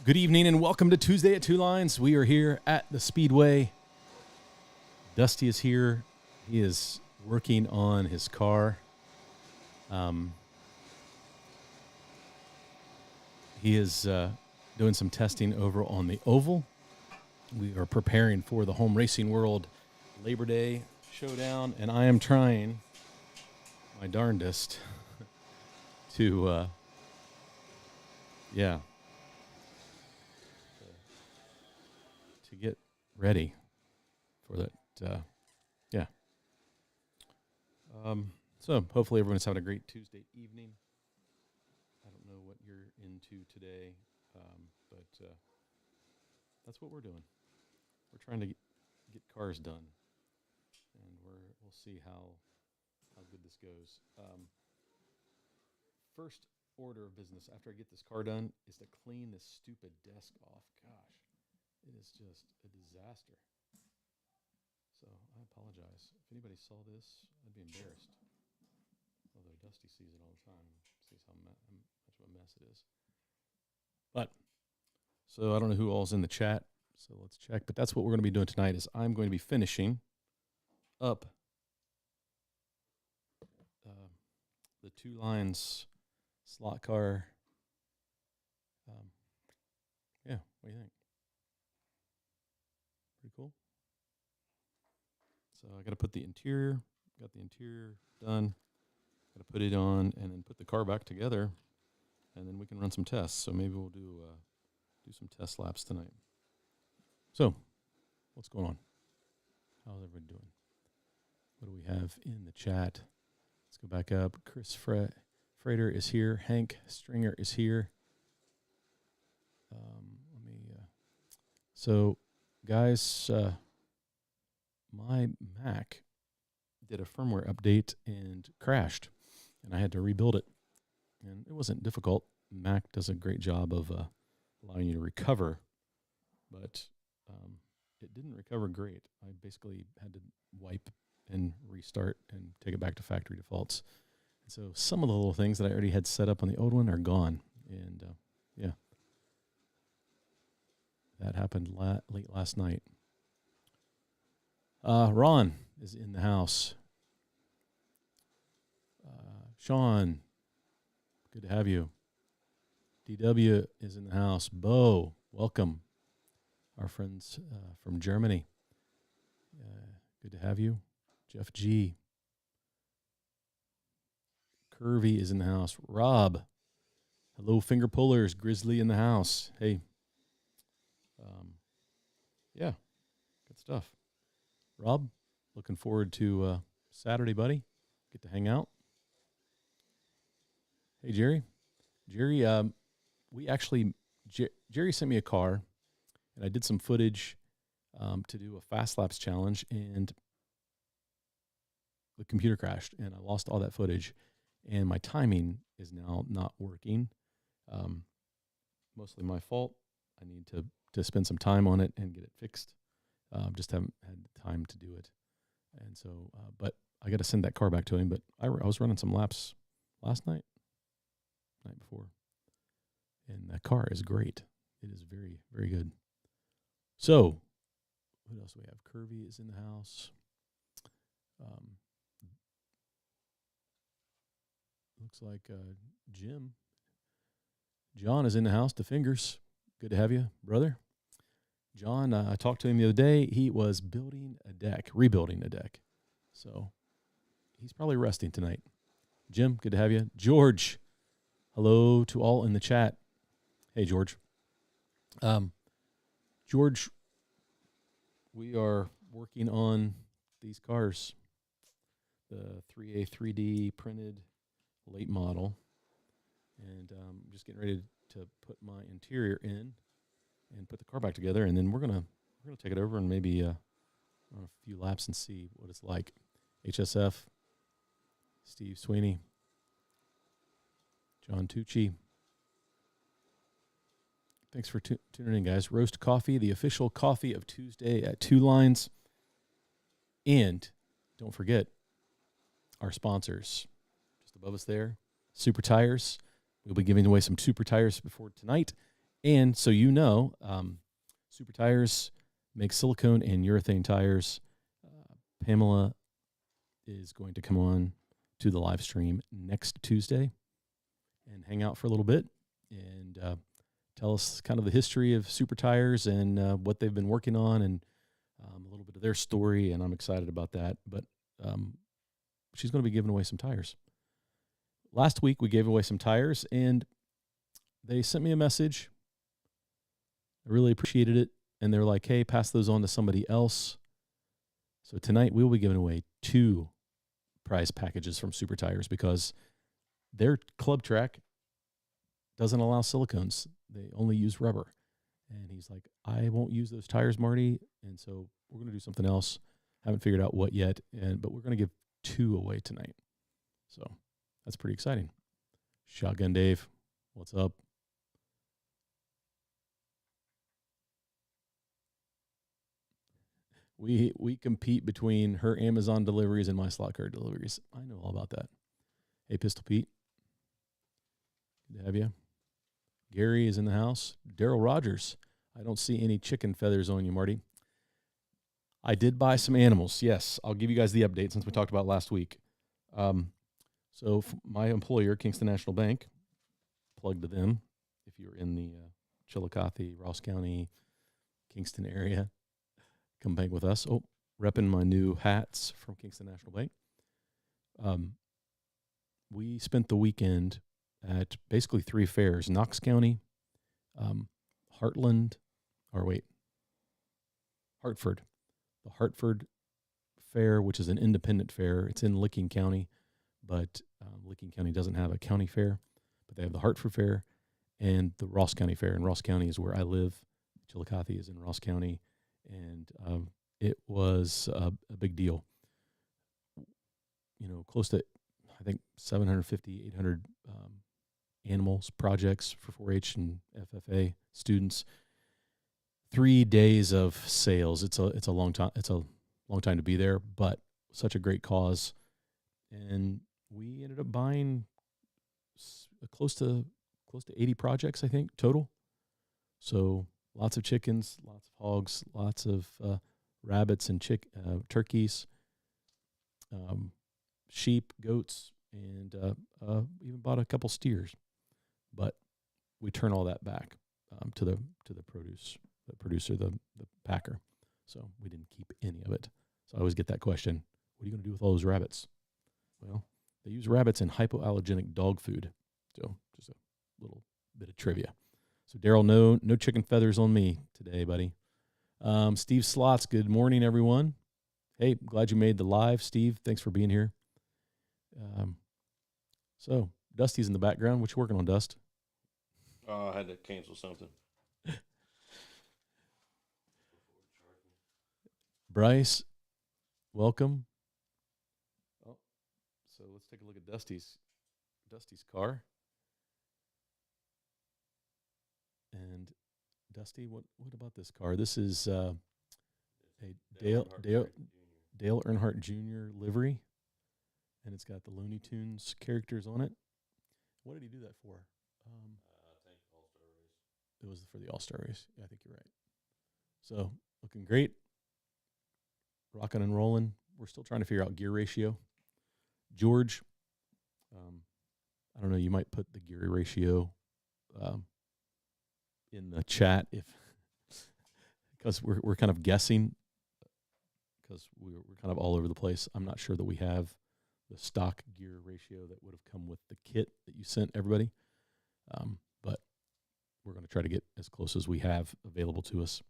Good evening and welcome to Tuesday at Two Lines. We are here at the Speedway. Dusty is here. He is working on his car. He is doing some testing over on the oval. We are preparing for the Home Racing World Labor Day Showdown, and I am trying my darndest to, to get ready for that. So hopefully everyone's having a great Tuesday evening. I don't know what you're into today, but that's what we're doing. We're trying to get cars done, and we'll see how good this goes. First order of business after I get this car done is to clean this stupid desk off. Gosh, it is just a disaster. So I apologize. If anybody saw this, I'd be embarrassed. Although Dusty sees it all the time, sees how much of a mess it is. But, so I don't know who all's in the chat, so let's check. But that's what we're going to be doing tonight is I'm going to be finishing up the Two Lines slot car. What do you think? Pretty cool. So I got to put the interior, got the interior done, got to put it on, and then put the car back together, and then we can run some tests. So maybe we'll do some test laps tonight. So, what's going on? How's everybody doing? What do we have in the chat? Let's go back up. Chris Frater is here. Hank Stringer is here. So, guys, my Mac did a firmware update and crashed, and I had to rebuild it. And it wasn't difficult. Mac does a great job of allowing you to recover, but it didn't recover great. I basically had to wipe and restart and take it back to factory defaults. And so some of the little things that I already had set up on the old one are gone. And, that happened late last night. Ron is in the house. Sean, good to have you. DW is in the house. Bo, welcome. Our friends from Germany. Good to have you. Jeff G. Curvy is in the house. Rob, hello, finger pullers. Grizzly in the house. Hey. Good stuff. Rob, looking forward to Saturday, buddy. Get to hang out. Hey, Jerry. Jerry, Jerry sent me a car, and I did some footage to do a fast laps challenge, and the computer crashed, and I lost all that footage, and my timing is now not working. Mostly my fault. I need to spend some time on it and get it fixed. Just haven't had time to do it. And so, but I got to send that car back to him. But I was running some laps last night before. And that car is great. It is very, very good. So, what else do we have? Curvy is in the house. Looks like John is in the house. The fingers. Good to have you, brother. John, I talked to him the other day. He was rebuilding a deck. So he's probably resting tonight. Jim, good to have you. George, hello to all in the chat. Hey, George. George, we are working on these cars. The 3A 3D printed late model. And I'm just getting ready to put my interior in and put the car back together, and then we're gonna take it over and maybe run a few laps and see what it's like. HSF, Steve Sweeney, John Tucci. Thanks for tuning in, guys. Roast Coffee, the official coffee of Tuesday at Two Lines. And don't forget our sponsors. Just above us there, Super Tires. We'll be giving away some Super Tires before tonight. And so Super Tires makes silicone and urethane tires. Pamela is going to come on to the live stream next Tuesday and hang out for a little bit and tell us kind of the history of Super Tires and what they've been working on and a little bit of their story. And I'm excited about that. But she's going to be giving away some tires. Last week, we gave away some tires, and they sent me a message. I really appreciated it. And they're like, hey, pass those on to somebody else. So tonight, we will be giving away 2 prize packages from Super Tires because their club track doesn't allow silicones. They only use rubber. And he's like, I won't use those tires, Marty. And so we're going to do something else. Haven't figured out what yet, but we're going to give 2 away tonight. So that's pretty exciting. Shotgun Dave, what's up? We compete between her Amazon deliveries and my slot car deliveries. I know all about that. Hey, Pistol Pete. Good to have you. Gary is in the house. Daryl Rogers. I don't see any chicken feathers on you, Marty. I did buy some animals. Yes, I'll give you guys the update since we talked about last week. So my employer, Kingston National Bank, plug to them if you're in the Chillicothe, Ross County, Kingston area. Come bank with us. Oh, repping my new hats from Kingston National Bank. We spent the weekend at basically 3 fairs: Knox County, Hartford. The Hartford Fair, which is an independent fair. It's in Licking County, but Licking County doesn't have a county fair. But they have the Hartford Fair and the Ross County Fair. And Ross County is where I live. Chillicothe is in Ross County. And it was a big deal. Close to, I think, 750, 800 animals, projects for 4-H and FFA students. 3 days of sales. It's a long time. It's a long time to be there, but such a great cause. And we ended up buying close to 80 projects, I think, total. So lots of chickens, lots of hogs, lots of rabbits and turkeys, sheep, goats, and even bought a couple steers. But we turn all that back to the producer, the packer. So we didn't keep any of it. So I always get that question: what are you going to do with all those rabbits? Well, they use rabbits in hypoallergenic dog food. So just a little bit of trivia. So Daryl, no chicken feathers on me today, buddy. Steve Slots, good morning, everyone. Hey, glad you made the live, Steve. Thanks for being here. So Dusty's in the background. What you working on, Dust? I had to cancel something. Bryce, welcome. Oh, so let's take a look at Dusty's car. And Dusty, what about this car? This is a Dale Earnhardt Jr. livery, and it's got the Looney Tunes characters on it. What did he do that for? I think All-Star Race. It was for the All-Star Race. Yeah, I think you're right. So looking great, rocking and rolling. We're still trying to figure out gear ratio. George, I don't know. You might put the gear ratio in the chat because we're kind of guessing because we're kind of all over the place. I'm not sure that we have the stock gear ratio that would have come with the kit that you sent everybody, but we're going to try to get as close as we have available to us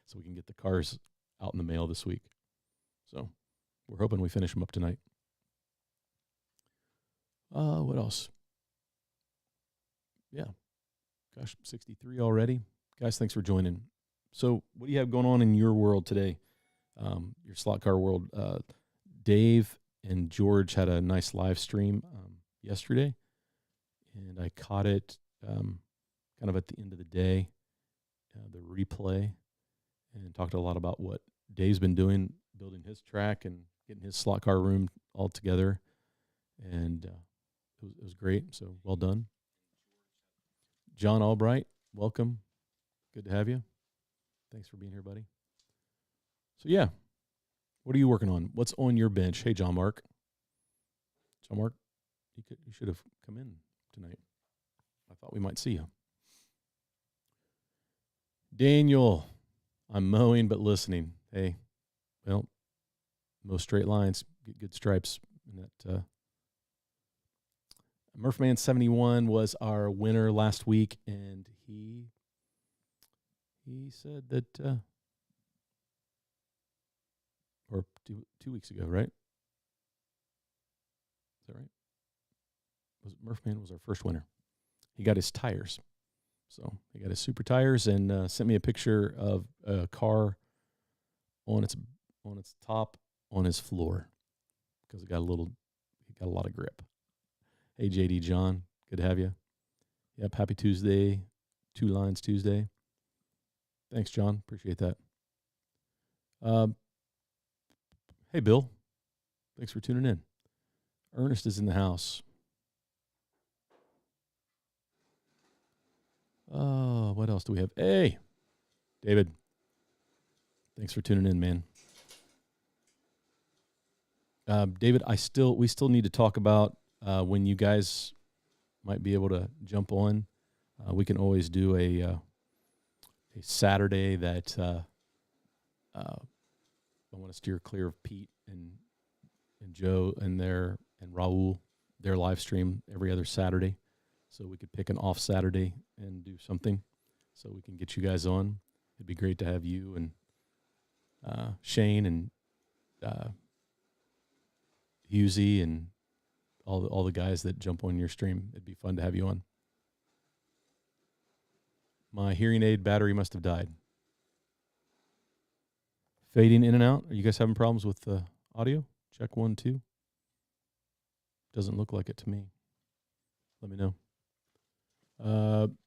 so we can get the cars out in the mail this week. So we're hoping we finish them up tonight. What else? Yeah. Gosh, 63 already. Guys, thanks for joining. So what do you have going on in your world today? Your slot car world. Dave and George had a nice live stream yesterday, and I caught it kind of at the end of the day, the replay, and talked a lot about what Dave's been doing, building his track and getting his slot car room all together, and it was great. So well done. John Albright, welcome. Good to have you. Thanks for being here, buddy. So, yeah, what are you working on? What's on your bench? Hey, John Mark. John Mark, you should have come in tonight. I thought we might see you. Daniel, I'm mowing but listening. Hey, well, mow straight lines, get good stripes. And that Murphman 71 was our winner last week, and he said that, or 2 weeks ago, right? Is that right? Murphman was our first winner. He got his tires. So he got his super tires and sent me a picture of a car on its top on his floor because it got a lot of grip. Hey, JD John, good to have you. Yep, happy Tuesday, 2 Lines Tuesday. Thanks, John. Appreciate that. Hey, Bill. Thanks for tuning in. Ernest is in the house. Oh, what else do we have? Hey, David. Thanks for tuning in, man. David, we still need to talk about when you guys might be able to jump on. We can always do a Saturday that I want to steer clear of Pete and Joe and Raul, their live stream every other Saturday. So we could pick an off Saturday and do something so we can get you guys on. It'd be great to have you and Shane and Husey and all the guys that jump on your stream. It'd be fun to have you on. My hearing aid battery must have died. Fading in and out. Are you guys having problems with the audio? Check 1, 2. Doesn't look like it to me. Let me know.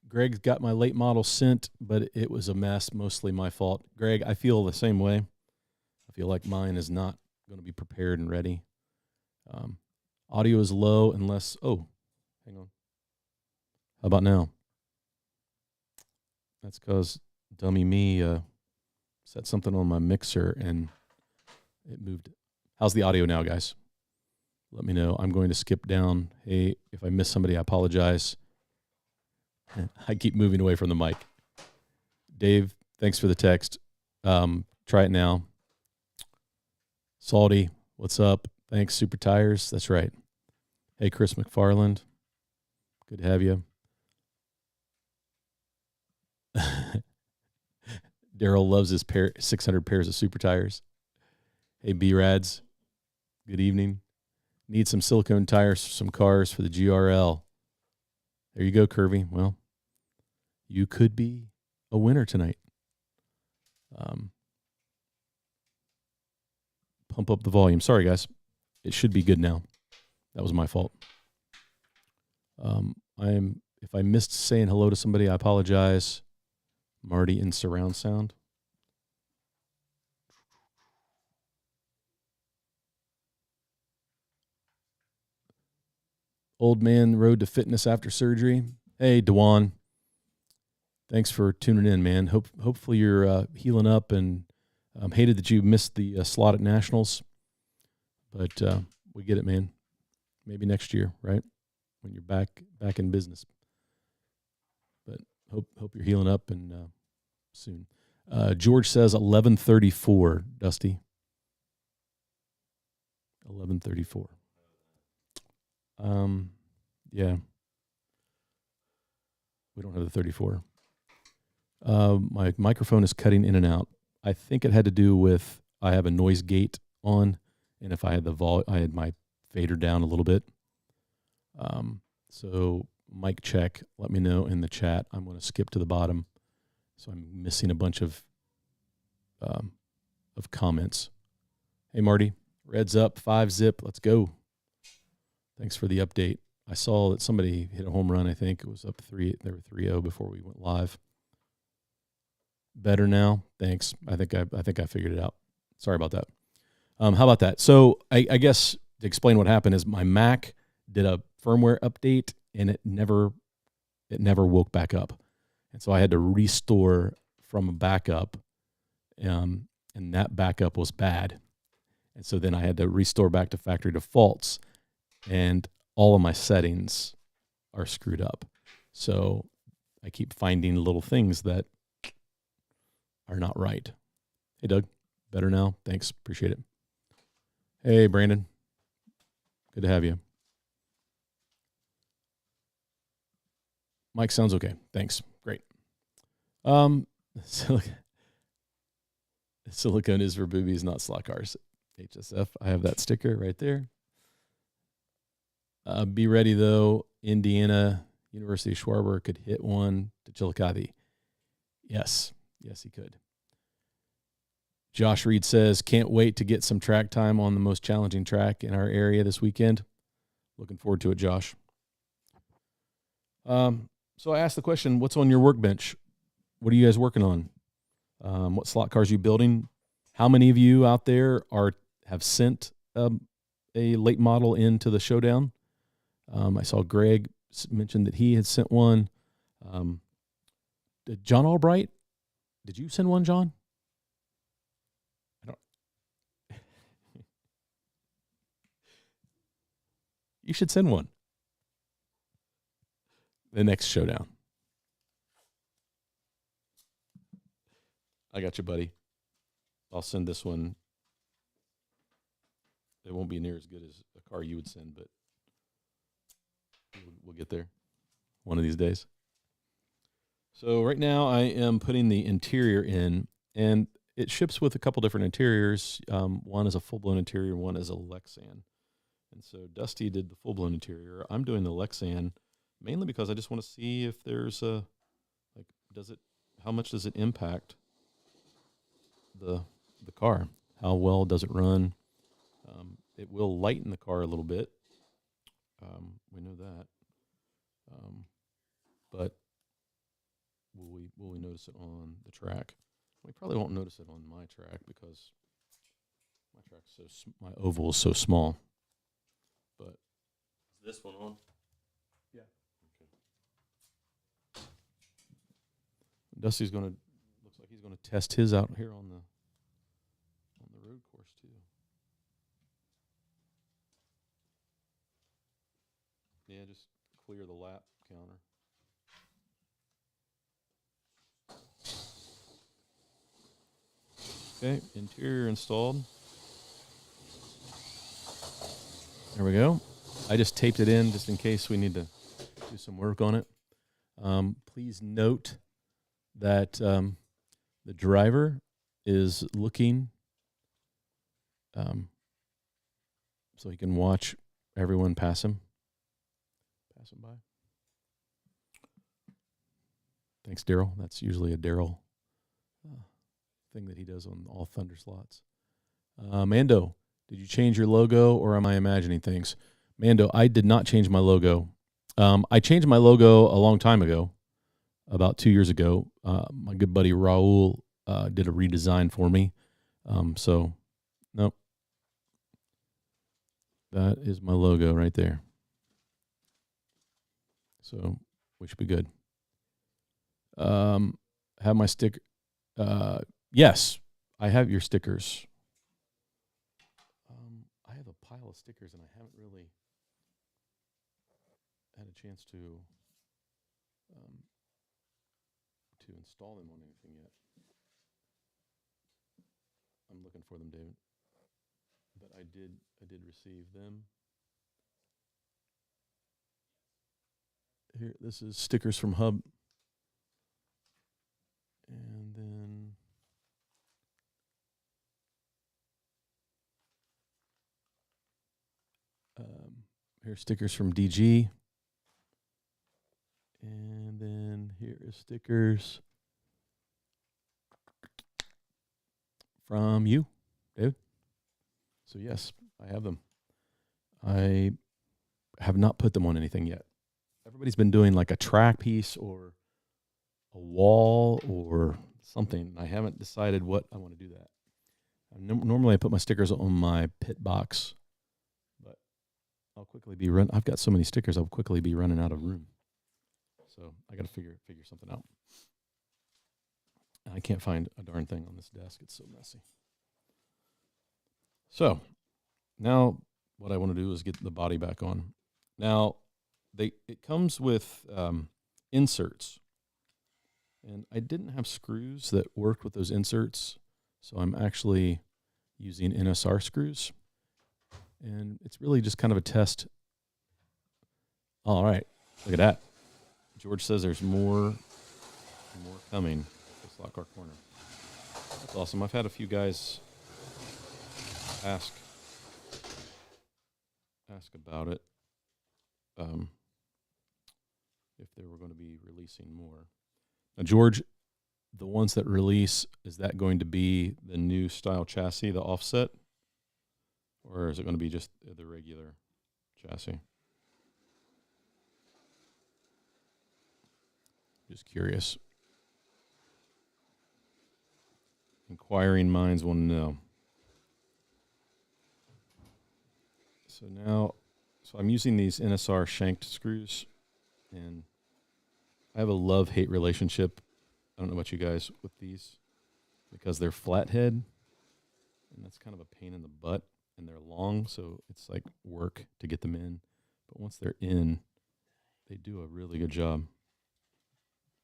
Greg's got my late model sent, but it was a mess, mostly my fault. Greg, I feel the same way. I feel like mine is not going to be prepared and ready. Audio is low unless, hang on. How about now? That's because dummy me set something on my mixer and it moved. How's the audio now, guys? Let me know. I'm going to skip down. Hey, if I miss somebody, I apologize. I keep moving away from the mic. Dave, thanks for the text. Try it now. Salty, what's up? Thanks, Super Tires. That's right. Hey, Chris McFarland. Good to have you. Daryl loves his 600 pairs of Super Tires. Hey, B-Rads. Good evening. Need some silicone tires for some cars for the GRL. There you go, Curvy. Well, you could be a winner tonight. Pump up the volume. Sorry, guys. It should be good now. That was my fault. If I missed saying hello to somebody, I apologize. Marty in surround sound. Old man road to fitness after surgery. Hey, Dewan. Thanks for tuning in, man. Hopefully you're healing up, and hated that you missed the slot at Nationals. But we get it, man. Maybe next year, right? When you're back in business. But hope you're healing up and soon. George says 11:34, Dusty. 11:34. Yeah. We don't have the 34. My microphone is cutting in and out. I think it had to do with I have a noise gate on, and if I had I had my fader down a little bit. So mic check. Let me know in the chat. I'm going to skip to the bottom, so I'm missing a bunch of comments. Hey Marty, Reds up 5-zip. Let's go. Thanks for the update. I saw that somebody hit a home run. I think it was up 3. They were 3-0 before we went live. Better now. Thanks. I think I figured it out. Sorry about that. How about that? So I guess to explain what happened is my Mac did a firmware update and it never woke back up. And so I had to restore from a backup, and that backup was bad. And so then I had to restore back to factory defaults, and all of my settings are screwed up. So I keep finding little things that are not right. Hey, Doug, better now? Thanks. Appreciate it. Hey, Brandon. Good to have you. Mike sounds okay. Thanks. Great. Silicone is for boobies, not slot cars. HSF. I have that sticker right there. Be ready, though. Indiana University of Schwarber could hit one to Chillicothe. Yes, he could. Josh Reed says, can't wait to get some track time on the most challenging track in our area this weekend. Looking forward to it, Josh. So I asked the question, what's on your workbench? What are you guys working on? What slot cars are you building? How many of you out there have sent a late model into the showdown? I saw Greg mention that he had sent one. Did John Albright, did you send one, John? I don't. You should send one. The next showdown. I got you, buddy. I'll send this one. It won't be near as good as a car you would send, but we'll get there one of these days. So right now I am putting the interior in, and it ships with a couple different interiors. One is a full-blown interior, one is a Lexan. And so Dusty did the full-blown interior. I'm doing the Lexan mainly because I just want to see if there's how much does it impact the car? How well does it run? It will lighten the car a little bit. We know that. But will we notice it on the track? We probably won't notice it on my track because my oval is so small. But is this one on? Yeah. Okay. Dusty's looks like he's gonna test his out here on the road course too. Yeah, just clear the lap counter. Okay, interior installed. There we go. I just taped it in just in case we need to do some work on it. Please note that the driver is looking so he can watch everyone pass him by. Thanks, Daryl. That's usually a Daryl thing that he does on all Thunder slots. Mando, did you change your logo or am I imagining things? Mando, I did not change my logo. I changed my logo a long time ago, about 2 years ago. My good buddy Raul did a redesign for me. So, nope. That is my logo right there. So, we should be good. Have my sticker. Yes, I have your stickers. I have a pile of stickers, and I haven't really had a chance to install them on anything yet. I'm looking for them, David. But I did receive them. Here, this is stickers from Hub. And then here's stickers from DG. And then here is stickers from you, David. So yes, I have them. I have not put them on anything yet. Everybody's been doing like a track piece or a wall or something. I haven't decided what I want to do that. Normally I put my stickers on my pit box, but I'll quickly be I've got so many stickers, I'll quickly be running out of room. So I got to figure something out. I can't find a darn thing on this desk. It's so messy. So now what I want to do is get the body back on. Now it comes with inserts, and I didn't have screws that worked with those inserts, so I'm actually using NSR screws, and it's really just kind of a test. All right, look at that. George says there's more coming. Let's lock our corner. That's awesome. I've had a few guys ask about it, if they were going to be releasing more. Now, George, the ones that release, is that going to be the new style chassis, the offset, or is it going to be just the regular chassis? Just curious. Inquiring minds want to know. So I'm using these NSR shanked screws, and I have a love-hate relationship. I don't know about you guys with these, because they're flathead, and that's kind of a pain in the butt, and they're long, so it's like work to get them in. But once they're in, they do a really good job.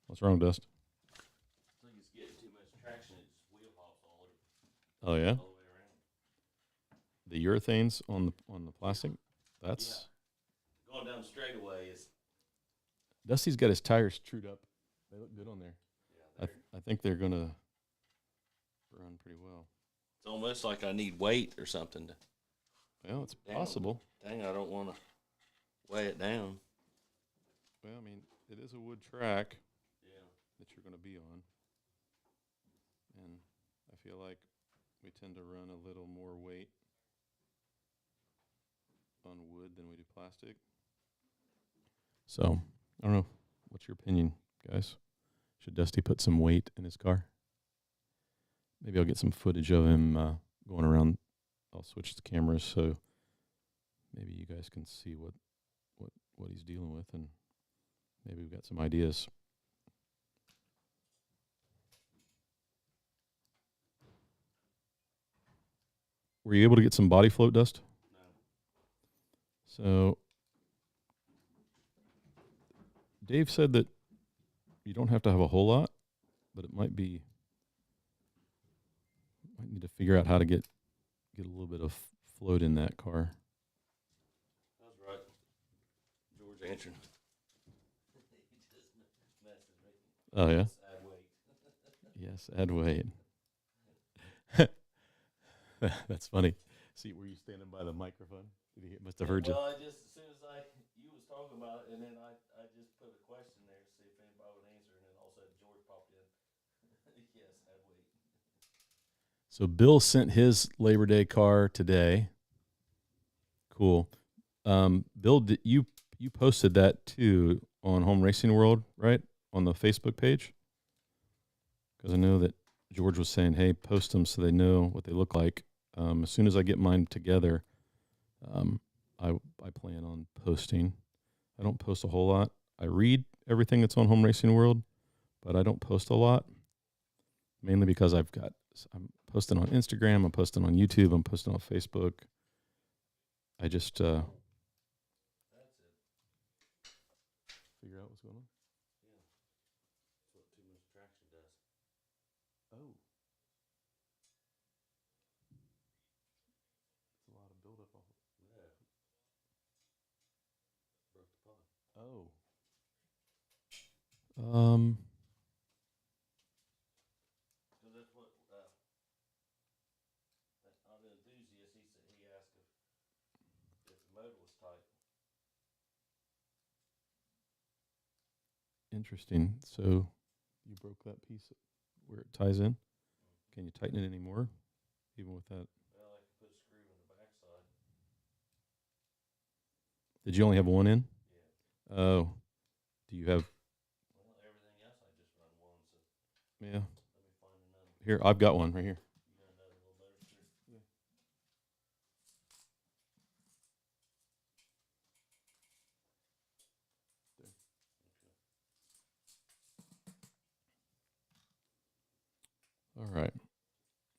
What's wrong, Dust? I think it's getting too much traction. It just wheel hops all over. Oh yeah, All the way around. the urethanes on the plastic. That's Going down the straightaway is. Dusty's got his tires trued up. They look good on there. Yeah, I think they're gonna run pretty well. it's almost like I need weight or something. Well, it's possible. Dang, I don't want to weigh it down. Well, I mean, it is a wood track. Yeah. That you're going to be on. And I feel like we tend to run a little more weight on wood than we do plastic. So, I don't know. What's your opinion, guys? Should Dusty put some weight in his car? Maybe I'll get some footage of him going around. I'll switch the cameras so maybe you guys can see what he's dealing with, and maybe we've got some ideas. Were you able to get some body float, Dust? No. So Dave said that you don't have to have a whole lot, but it might need to figure out how to get a little bit of float in that car. That's right. George answering. He just messing with me. Oh yeah. Just add weight. Yes, add weight. That's funny. See, were you standing by the microphone? He must have heard you. Well, I just as soon as you was talking about it, and then I just put a question there to see if anybody would answer, and then all of a sudden George popped in. Yes, add weight. So Bill sent his Labor Day car today. Cool. Bill, you posted that too on Home Racing World, right? On the Facebook page? Because I know that George was saying, hey, post them so they know what they look like. As soon as I get mine together, I plan on posting. I don't post a whole lot. I read everything that's on Home Racing World, but I don't post a lot, mainly because I'm posting on Instagram, I'm posting on YouTube, I'm posting on Facebook. I just That's it. figure out what's going on. Yeah. That's what too much traction does. Oh. It's a lot of buildup off. Yeah. Broke the pod. Oh. So that's what that other enthusiast, he said, he asked if the motor was tight. Interesting. So you broke that piece where it ties in. Can you tighten it anymore, even with that? Well, I could put a screw in the backside. Did you only have one in? Yeah. Oh. Do you have? Well, everything else I just run one, so Yeah. let me find another. Here, I've got one right here. You got another little motor screw? Yeah. There. Okay. All right.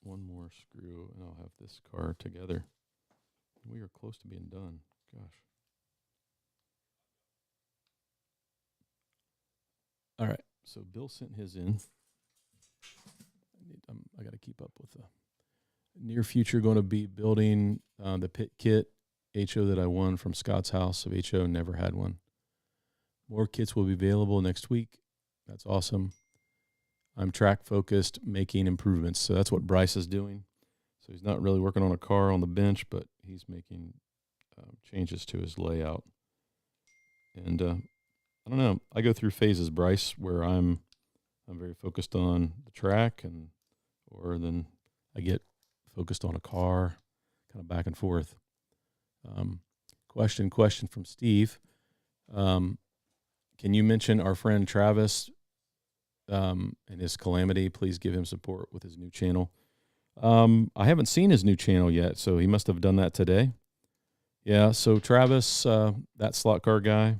One more screw, and I'll have this car together. We are close to being done. Gosh. All right. So Bill sent his in. I got to keep up with the near future. Going to be building the pit kit HO that I won from Scott's House of HO. Never had one. More kits will be available next week. That's awesome. I'm track focused, making improvements. So that's what Bryce is doing. So he's not really working on a car on the bench, but he's making changes to his layout. And I don't know. I go through phases, Bryce, where I'm very focused on the track, or then I get focused on a car, kind of back and forth. Question from Steve. Can you mention our friend Travis and his calamity? Please give him support with his new channel. I haven't seen his new channel yet, so he must have done that today. Yeah, so Travis, that slot car guy,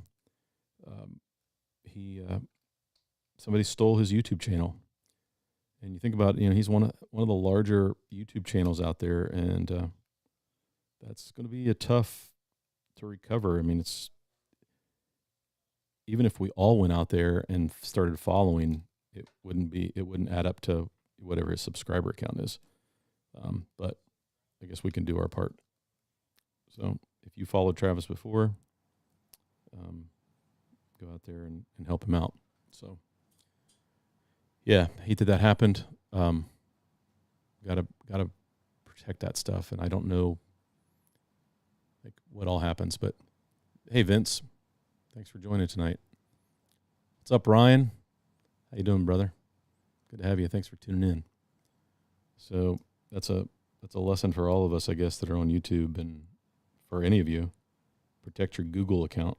somebody stole his YouTube channel. And you think about, he's one of the larger YouTube channels out there, and that's going to be a tough to recover. I mean, it's even if we all went out there and started following, it wouldn't add up to whatever his subscriber count is. But I guess we can do our part. So if you followed Travis before, go out there and help him out. So yeah, hate that happened. Gotta protect that stuff. And I don't know what all happens, but hey, Vince, thanks for joining tonight. What's up, Ryan? How you doing, brother? Good to have you. Thanks for tuning in. So that's a lesson for all of us, I guess, that are on YouTube, and for any of you, protect your Google account,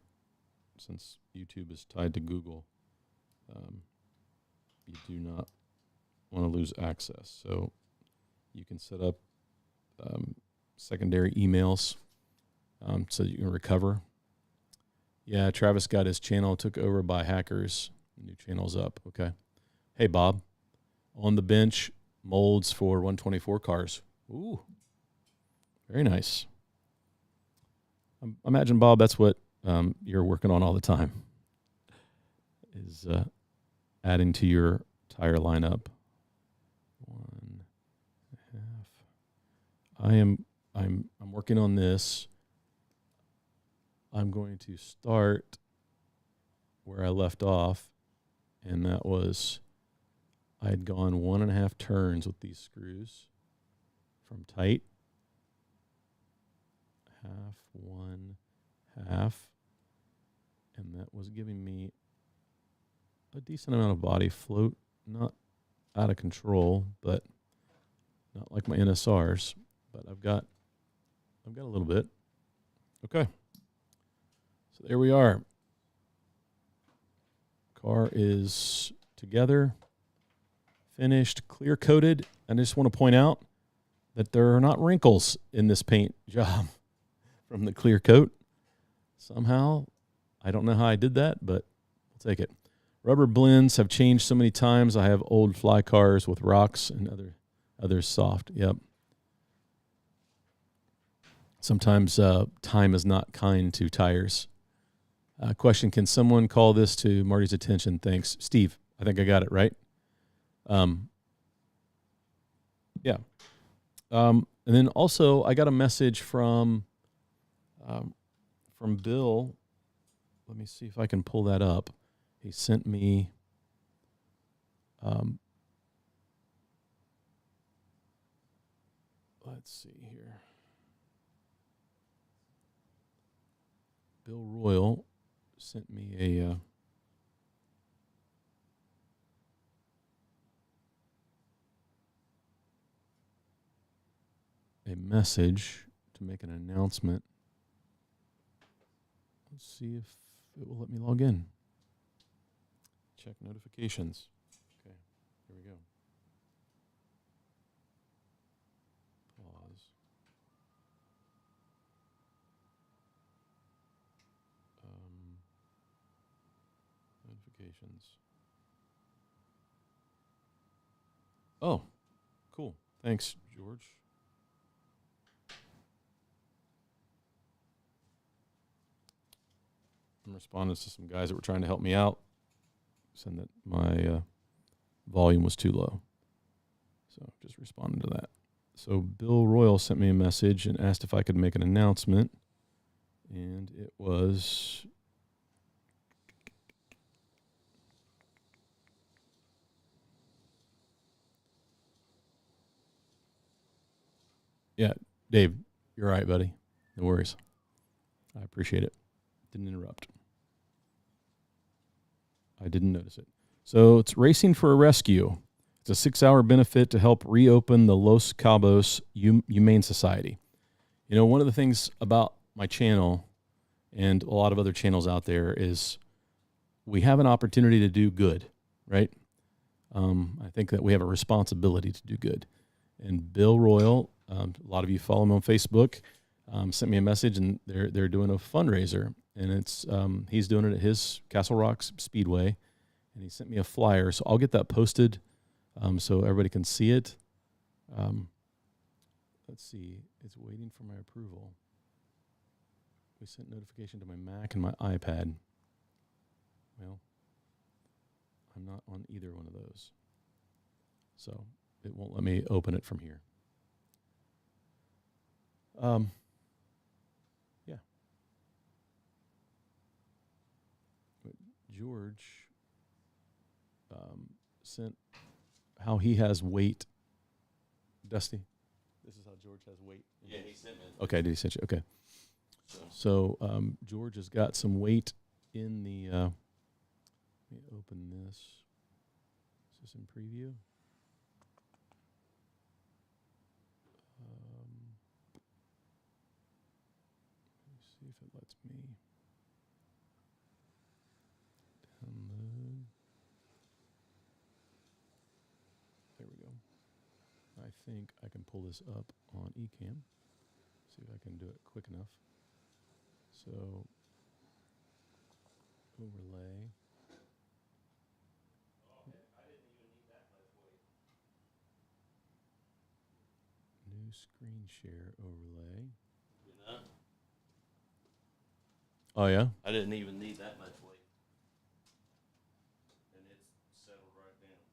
since YouTube is tied to Google. You do not want to lose access. So you can set up secondary emails so that you can recover. Yeah, Travis got his channel took over by hackers. New channel's up. Okay. Hey, Bob. On the bench, molds for 124 cars. Ooh, very nice. Imagine, Bob, that's what you're working on all the time, is adding to your tire lineup. 1.5. I'm working on this. I'm going to start where I left off, and that was I had gone 1.5 turns with these screws from tight, half, 1/2, and that was giving me a decent amount of body float, not out of control, but not like my NSRs, but I've got a little bit. Okay. So there we are. Car is together, finished, clear coated. And I just want to point out that there are not wrinkles in this paint job from the clear coat. Somehow, I don't know how I did that, but I'll take it. Rubber blends have changed so many times. I have old fly cars with rocks and others soft. Yep. Sometimes time is not kind to tires. Question, can someone call this to Marty's attention? Thanks. Steve, I think I got it right. Yeah. And then also I got a message from Bill. Let me see if I can pull that up. He sent me let's see here. Bill Royal sent me a message to make an announcement. Let's see if it will let me log in. Check notifications. Okay, here we go. Pause. Notifications. Oh, Thanks, George. I'm responding to some guys that were trying to help me out, saying that my volume was too low. So just responding to that. So Bill Royal sent me a message and asked if I could make an announcement. And it was... Yeah, Dave, you're right, buddy. No worries. I appreciate it. Didn't interrupt. I didn't notice it. So it's Racing for a Rescue. It's a 6-hour benefit to help reopen the Los Cabos Humane Society. You know, one of the things about my channel and a lot of other channels out there is we have an opportunity to do good, right? I think that we have a responsibility to do good. And Bill Royal, a lot of you follow him on Facebook, sent me a message, and they're doing a fundraiser, and it's he's doing it at his Castle Rocks Speedway, and he sent me a flyer, so I'll get that posted so everybody can see it. Let's see, it's waiting for my approval. We sent notification to my Mac and my iPad. Well, I'm not on either one of those, so it won't let me open it from here. Yeah. But George sent how he has weight. Dusty, this is how George has weight. Yeah, he sent me. Okay, did he send you? Okay. So George has got some weight in the. Let me open this. Is this in preview? Let me see if it lets me download. There we go. I think I can pull this up on eCam. See if I can do it quick enough. So, overlay. I didn't even need that much weight. New screen share overlay. You know? Oh, yeah? I didn't even need that much weight. And it's settled right down.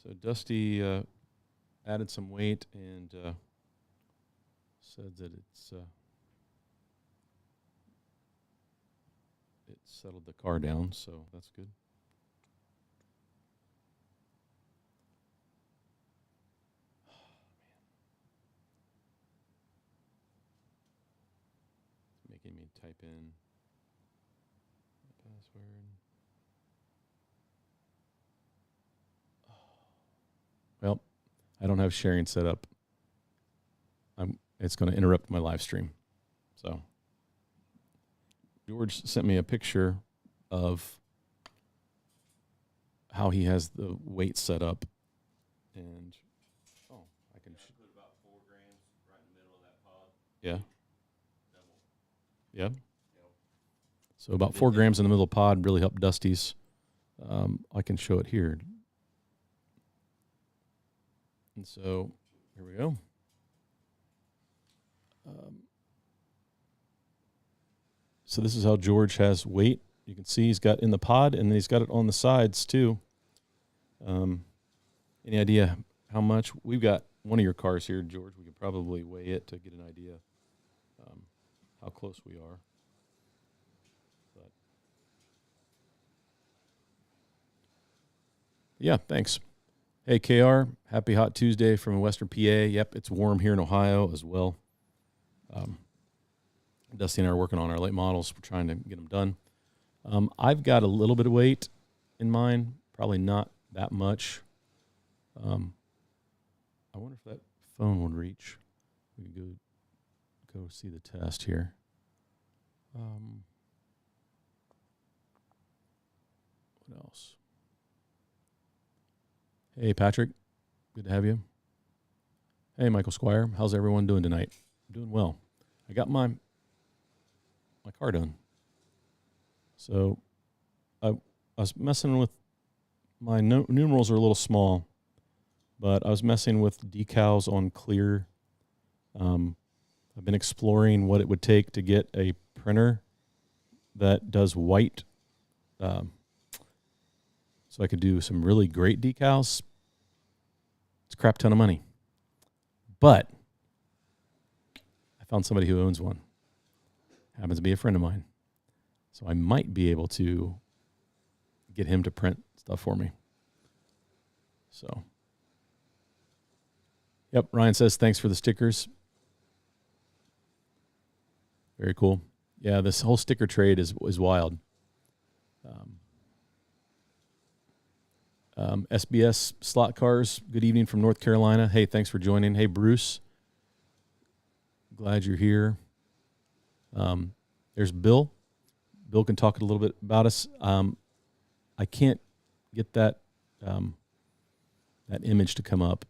So Dusty added some weight and said that it settled the car down, so that's good. It's making me type in my password. Well, I don't have sharing set up. It's going to interrupt my live stream. So George sent me a picture of how he has the weight set up, and I can put about 4 grams right in the middle of that pod. Yeah. Double. Yeah. Yep. So about 4 grams in the middle of the pod really helped Dusty's. I can show it here. And so here we go. So this is how George has weight. You can see he's got in the pod, and then he's got it on the sides too. Any idea how much? We've got one of your cars here, George. We could probably weigh it to get an idea how close we are. But yeah, thanks. Hey, KR, happy hot Tuesday from Western PA. Yep, it's warm here in Ohio as well. Dusty and I are working on our late models. We're trying to get them done. I've got a little bit of weight in mine, probably not that much. I wonder if that phone would reach. We can go see the test here. What else? Hey, Patrick. Good to have you. Hey, Michael Squire. How's everyone doing tonight? I'm doing well. I got my car done. So I was messing with my numerals are a little small. But I was messing with decals on clear. I've been exploring what it would take to get a printer that does white, so I could do some really great decals. It's a crap ton of money. But I found somebody who owns one. Happens to be a friend of mine. So I might be able to get him to print stuff for me. So, yep, Ryan says, thanks for the stickers. Very cool. Yeah, this whole sticker trade is wild. SBS Slot Cars, good evening from North Carolina. Hey, thanks for joining. Hey, Bruce. Glad you're here. There's Bill. Bill can talk a little bit about us. I can't get that that image to come up,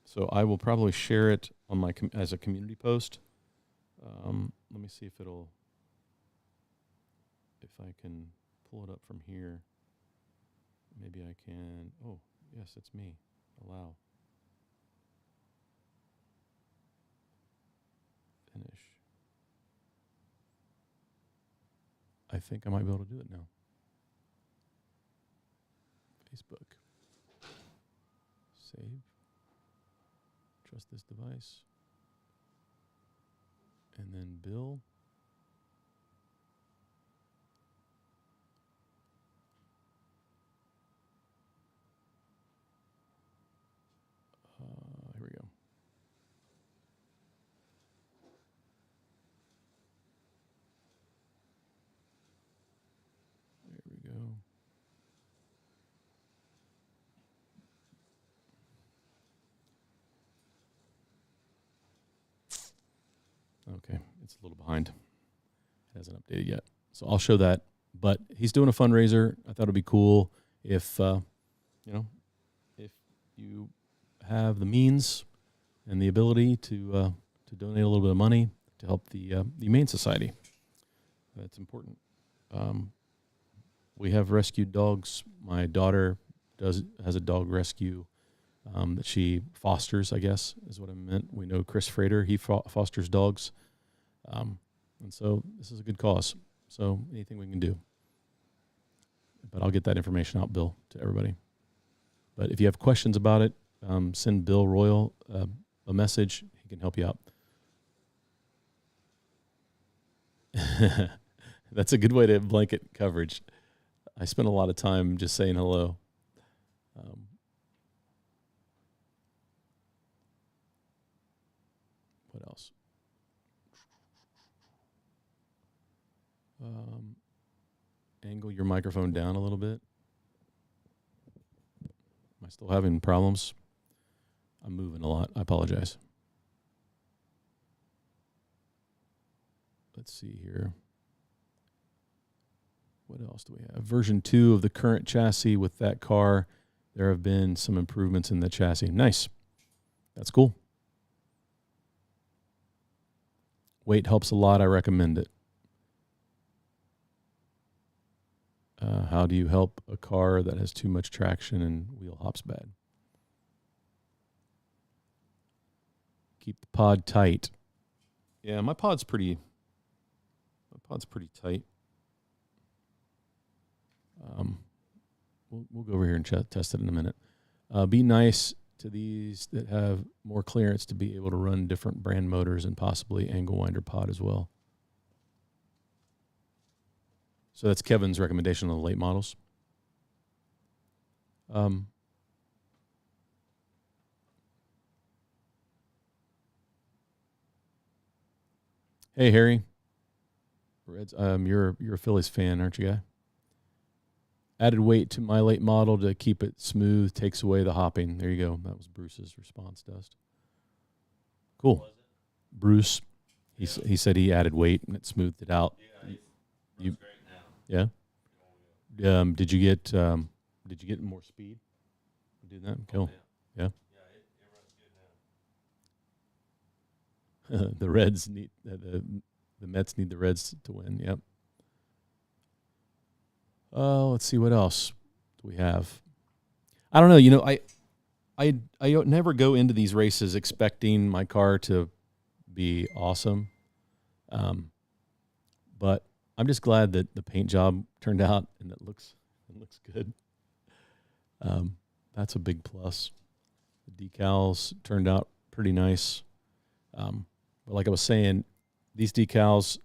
so I will probably share it on my as a community post. Let me see if I can pull it up from here. Maybe I can. Oh, yes, it's me. Allow. Finish. I think I might be able to do it now. Facebook. Save. Trust this device. And then Bill. Here we go. There we go. Okay, it's a little behind. It hasn't updated yet. So I'll show that. But he's doing a fundraiser. I thought it'd be cool if, if you have the means and the ability to donate a little bit of money to help the Humane Society. That's important. We have rescued dogs. My daughter has a dog rescue that she fosters, I guess, is what I meant. We know Chris Frater. He fosters dogs. And so this is a good cause. So anything we can do. But I'll get that information out, Bill, to everybody. But if you have questions about it, send Bill Royal a message. He can help you out. That's a good way to blanket coverage. I spent a lot of time just saying hello. What else? Angle your microphone down a little bit. Am I still having problems? I'm moving a lot. I apologize. Let's see here. What else do we have? Version 2 of the current chassis with that car. There have been some improvements in the chassis. Nice. That's cool. Weight helps a lot. I recommend it. How do you help a car that has too much traction and wheel hops bad? Keep the pod tight. Yeah, my pod's pretty tight. We'll go over here and test it in a minute. Be nice to these that have more clearance to be able to run different brand motors and possibly angle winder pod as well. So that's Kevin's recommendation on the late models. Hey, Harry. Reds, you're a Phillies fan, aren't you, guy? Added weight to my late model to keep it smooth, takes away the hopping. There you go. That was Bruce's response, Dust. Cool. Bruce, he said he added weight and it smoothed it out. Yeah, you great now. Yeah. Did you get more speed? Do that. Cool. Yeah. Yeah. Yeah, it runs good now. The Reds need the Mets need the Reds to win. Yep. Let's see what else do we have. I don't know. I don't never go into these races expecting my car to be awesome, but I'm just glad that the paint job turned out and it looks good. That's a big plus. The decals turned out pretty nice. But like I was saying, these decals,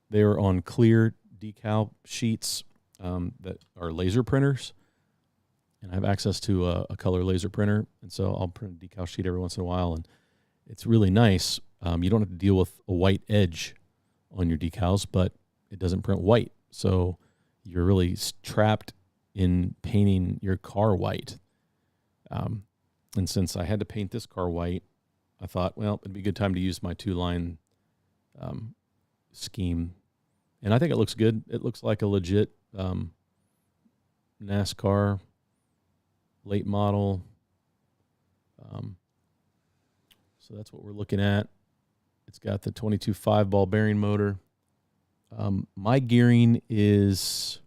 they are on clear decal sheets that are laser printers. And I have access to a color laser printer. And so I'll print a decal sheet every once in a while. And it's really nice. You don't have to deal with a white edge on your decals, but it doesn't print white. So you're really trapped in painting your car white. And since I had to paint this car white, I thought, well, it'd be a good time to use my 2-line scheme. And I think it looks good. It looks like a legit NASCAR late model. So that's what we're looking at. It's got the 22 5-ball bearing motor. My gearing is,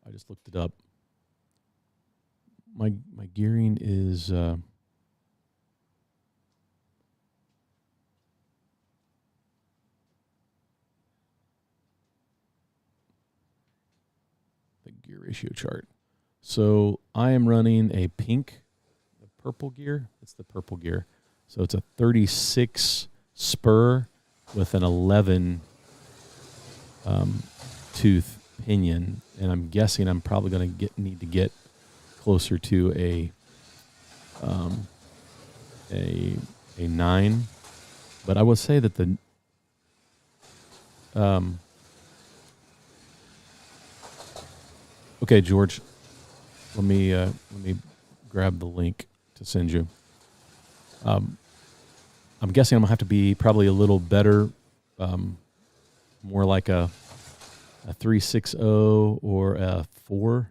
I just looked it up. My gearing is the gear ratio chart. So I am running a purple gear. It's the purple gear. So it's a 36 spur with an 11 tooth pinion, and I'm guessing I'm probably going to need to get closer to a 9. But I will say that the okay, George, let me grab the link to send you. I'm guessing I'm gonna have to be probably a little better, more like a 360 or a 4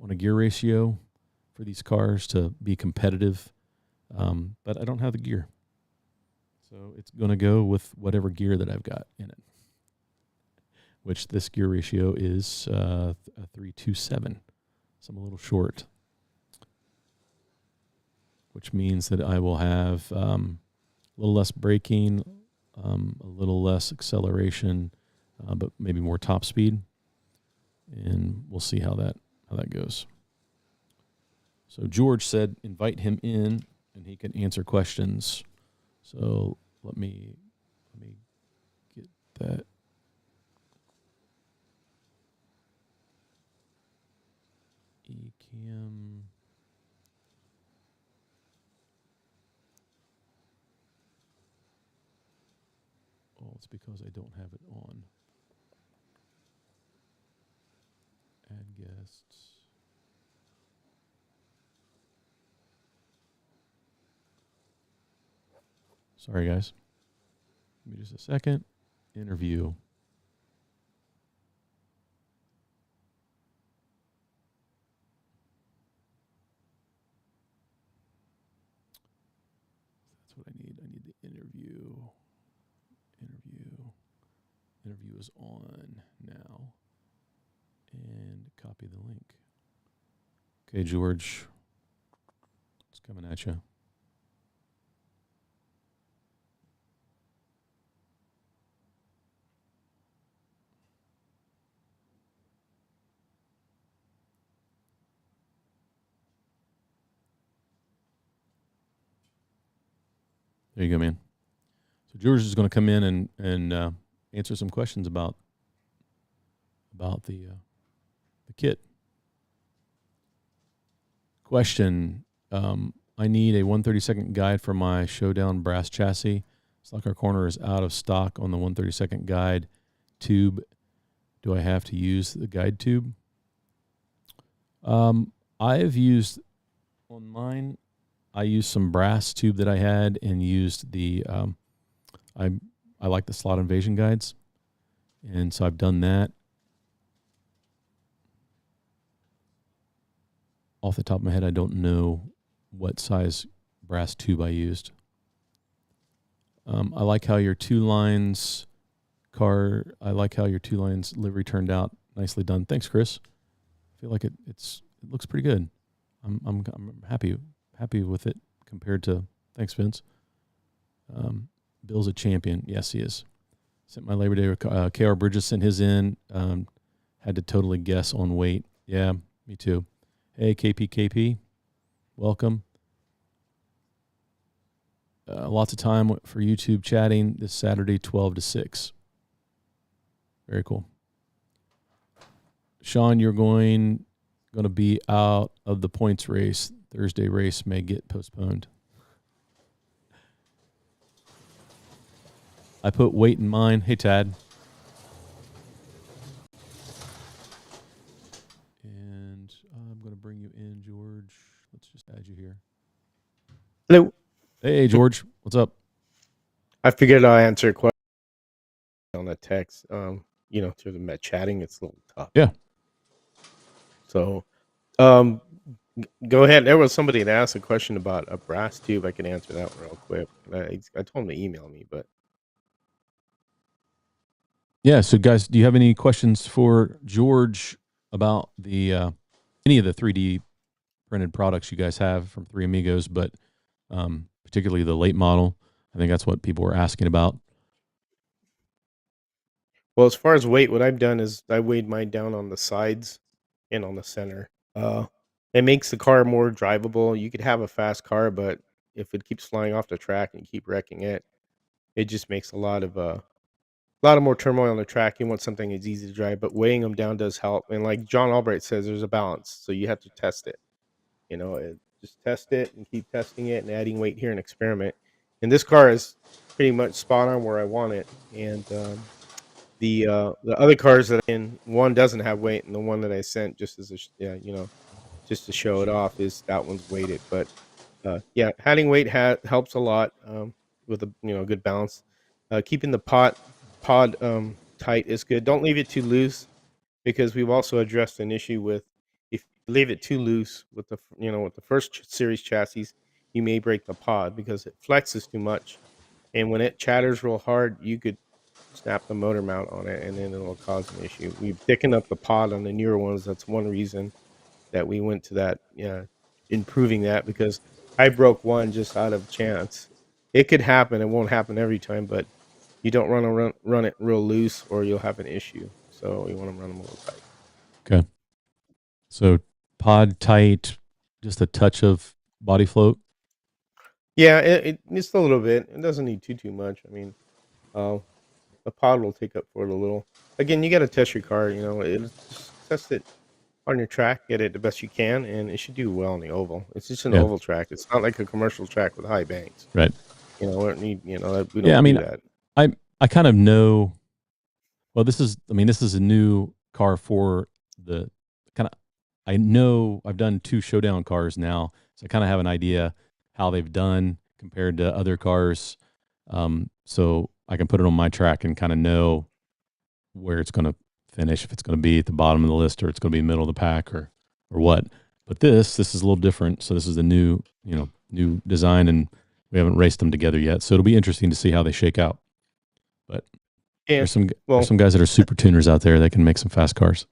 on a gear ratio for these cars to be competitive. But I don't have the gear, so it's gonna go with whatever gear that I've got in it. Which this gear ratio is a 327, so I'm a little short. Which means that I will have a little less braking, a little less acceleration, but maybe more top speed, and we'll see how that goes. So George said invite him in, and he can answer questions. So let me get that. Ecam. Oh, it's because I don't have it on. Add guests. Sorry, guys. Give me just a second. Interview. That's what I need. I need the interview. Interview is on now. And copy the link. Okay, George. It's coming at you. There you go, man. So George is going to come in and answer some questions about the kit. Question: I need a 1/32 guide for my Showdown brass chassis. Stock Car Corner is out of stock on the 1/32 guide tube. Do I have to use the guide tube? I've used on mine. I used some brass tube that I had and used the. I like the slot invasion guides, and so I've done that. Off the top of my head, I don't know what size brass tube I used. I like how your 2 lines livery turned out nicely done. Thanks, Chris. I feel like it looks pretty good. I'm happy with it compared to. Thanks, Vince. Bill's a champion. Yes, he is. Sent my Labor Day. KR Bridges sent his in. Had to totally guess on weight. Yeah, me too. Hey, KP, welcome. Lots of time for YouTube chatting this Saturday, 12 to 6. Very cool. Sean, you're going to be out of the points race. Thursday race may get postponed. I put weight in mine. Hey, Tad. And I'm going to bring you in, George. Let's just add you here. Hello. Hey, George. What's up? I figured I'd answer a question on the text. Through the chatting, it's a little tough. Yeah. So, go ahead. There was somebody that asked a question about a brass tube. I can answer that one real quick. I told him to email me, but yeah. So, guys, do you have any questions for George about the any of the 3D printed products you guys have from Three Amigos, but particularly the late model? I think that's what people were asking about. well, as far as weight, what I've done is I weighed mine down on the sides and on the center. It makes the car more drivable. You could have a fast car, but if it keeps flying off the track and you keep wrecking it, it just makes a lot of more turmoil on the track. You want something that's easy to drive, but weighing them down does help. And like John Albright says, there's a balance, so you have to test it. Just test it and keep testing it and adding weight here and experiment. And this car is pretty much spot on where I want it. And the other cars that one doesn't have weight, and the one that I sent just as just to show it off is that one's weighted. But adding weight helps a lot with a good balance. Keeping the pod tight is good. Don't leave it too loose, because we've also addressed an issue with, if you leave it too loose with the first series chassis, you may break the pod because it flexes too much, and when it chatters real hard, you could snap the motor mount on it, and then it'll cause an issue. We've thickened up the pod on the newer ones. That's one reason that we went to that, improving that, because I broke one just out of chance. It could happen. It won't happen every time, but you don't run it real loose, or you'll have an issue. So you want to run them a little tight. Okay. So pod tight, just a touch of body float. Yeah, it's a little bit. It doesn't need too much. I mean, the pod will take up for it a little. Again, you got to test your car. Just test it on your track, get it the best you can, and it should do well on the oval. It's just an oval track. It's not like a commercial track with high banks. Right. We don't need. We don't do that. I kind of know. Well, this is a new car for the kind of. I know I've done 2 showdown cars now, so I kind of have an idea how they've done compared to other cars. So I can put it on my track and kind of know where it's going to finish, if it's going to be at the bottom of the list or it's going to be middle of the pack or what. But this is a little different. So this is the new design, and we haven't raced them together yet. So it'll be interesting to see how they shake out. But there's some guys that are super tuners out there that can make some fast cars.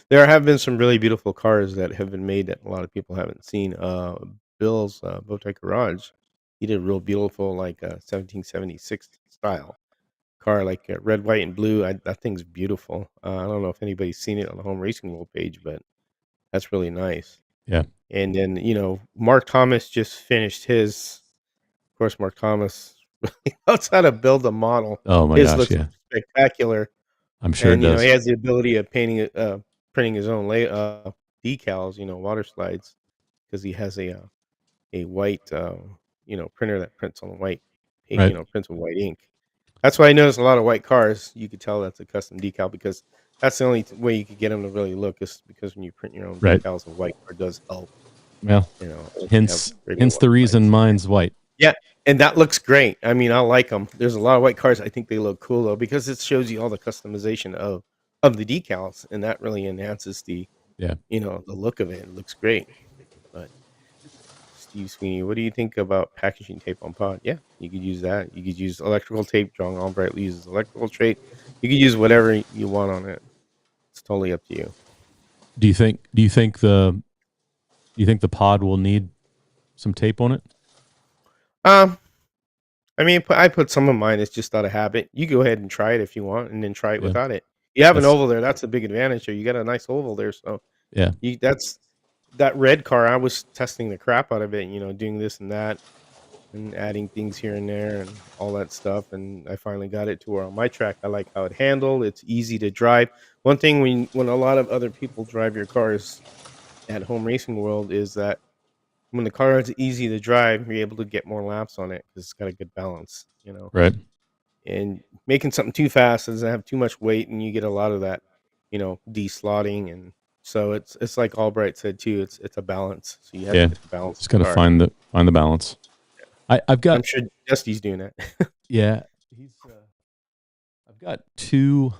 There have been some really beautiful cars that have been made that a lot of people haven't seen. Bill's Bowtie Garage, he did a real beautiful, like 1776 style car, like red, white, and blue. That thing's beautiful. I don't know if anybody's seen it on the Home Racing World page, but that's really nice. Yeah. And then Mark Thomas just finished his. Of course, Mark Thomas really knows how to build a model. Oh my gosh, looks spectacular. I'm sure And it does. he has the ability of printing his own decals, water slides, because he has a white printer that prints on white ink, Right. prints with white ink. That's why I noticed a lot of white cars. You could tell that's a custom decal, because that's the only way you could get them to really look, is because when you print your own decals, a white car does help. Well, hence the reason mine's white. Yeah, and that looks great. I mean, I like them. There's a lot of white cars. I think they look cool though, because it shows you all the customization of the decals, and that really enhances the the look of it. It looks great. But Steve Sweeney, what do you think about packaging tape on pod? Yeah, you could use that. You could use electrical tape. John Albright uses electrical tape. You could use whatever you want on it. It's totally up to you. Do you think You think the pod will need some tape on it? Um, I mean, I put some of mine. It's just out of habit. You go ahead and try it if you want, and then try it Yeah, without it. You have an that's oval there. That's a big advantage. There, you got a nice oval there. So yeah, that's that red car. I was testing the crap out of it. Doing this and that, and adding things here and there, and all that stuff. And I finally got it to where on my track, I like how it handled. It's easy to drive. One thing when a lot of other people drive your cars at home racing world is that when the car is easy to drive, you're able to get more laps on it because it's got a good balance. right. And making something too fast doesn't have too much weight, and you get a lot of that, de-slotting, and so it's like Albright said too. It's a balance, so you have to Yeah, get the balance just of the got to car. find the balance. I've got I'm sure Dusty's doing that. yeah. He's I've got two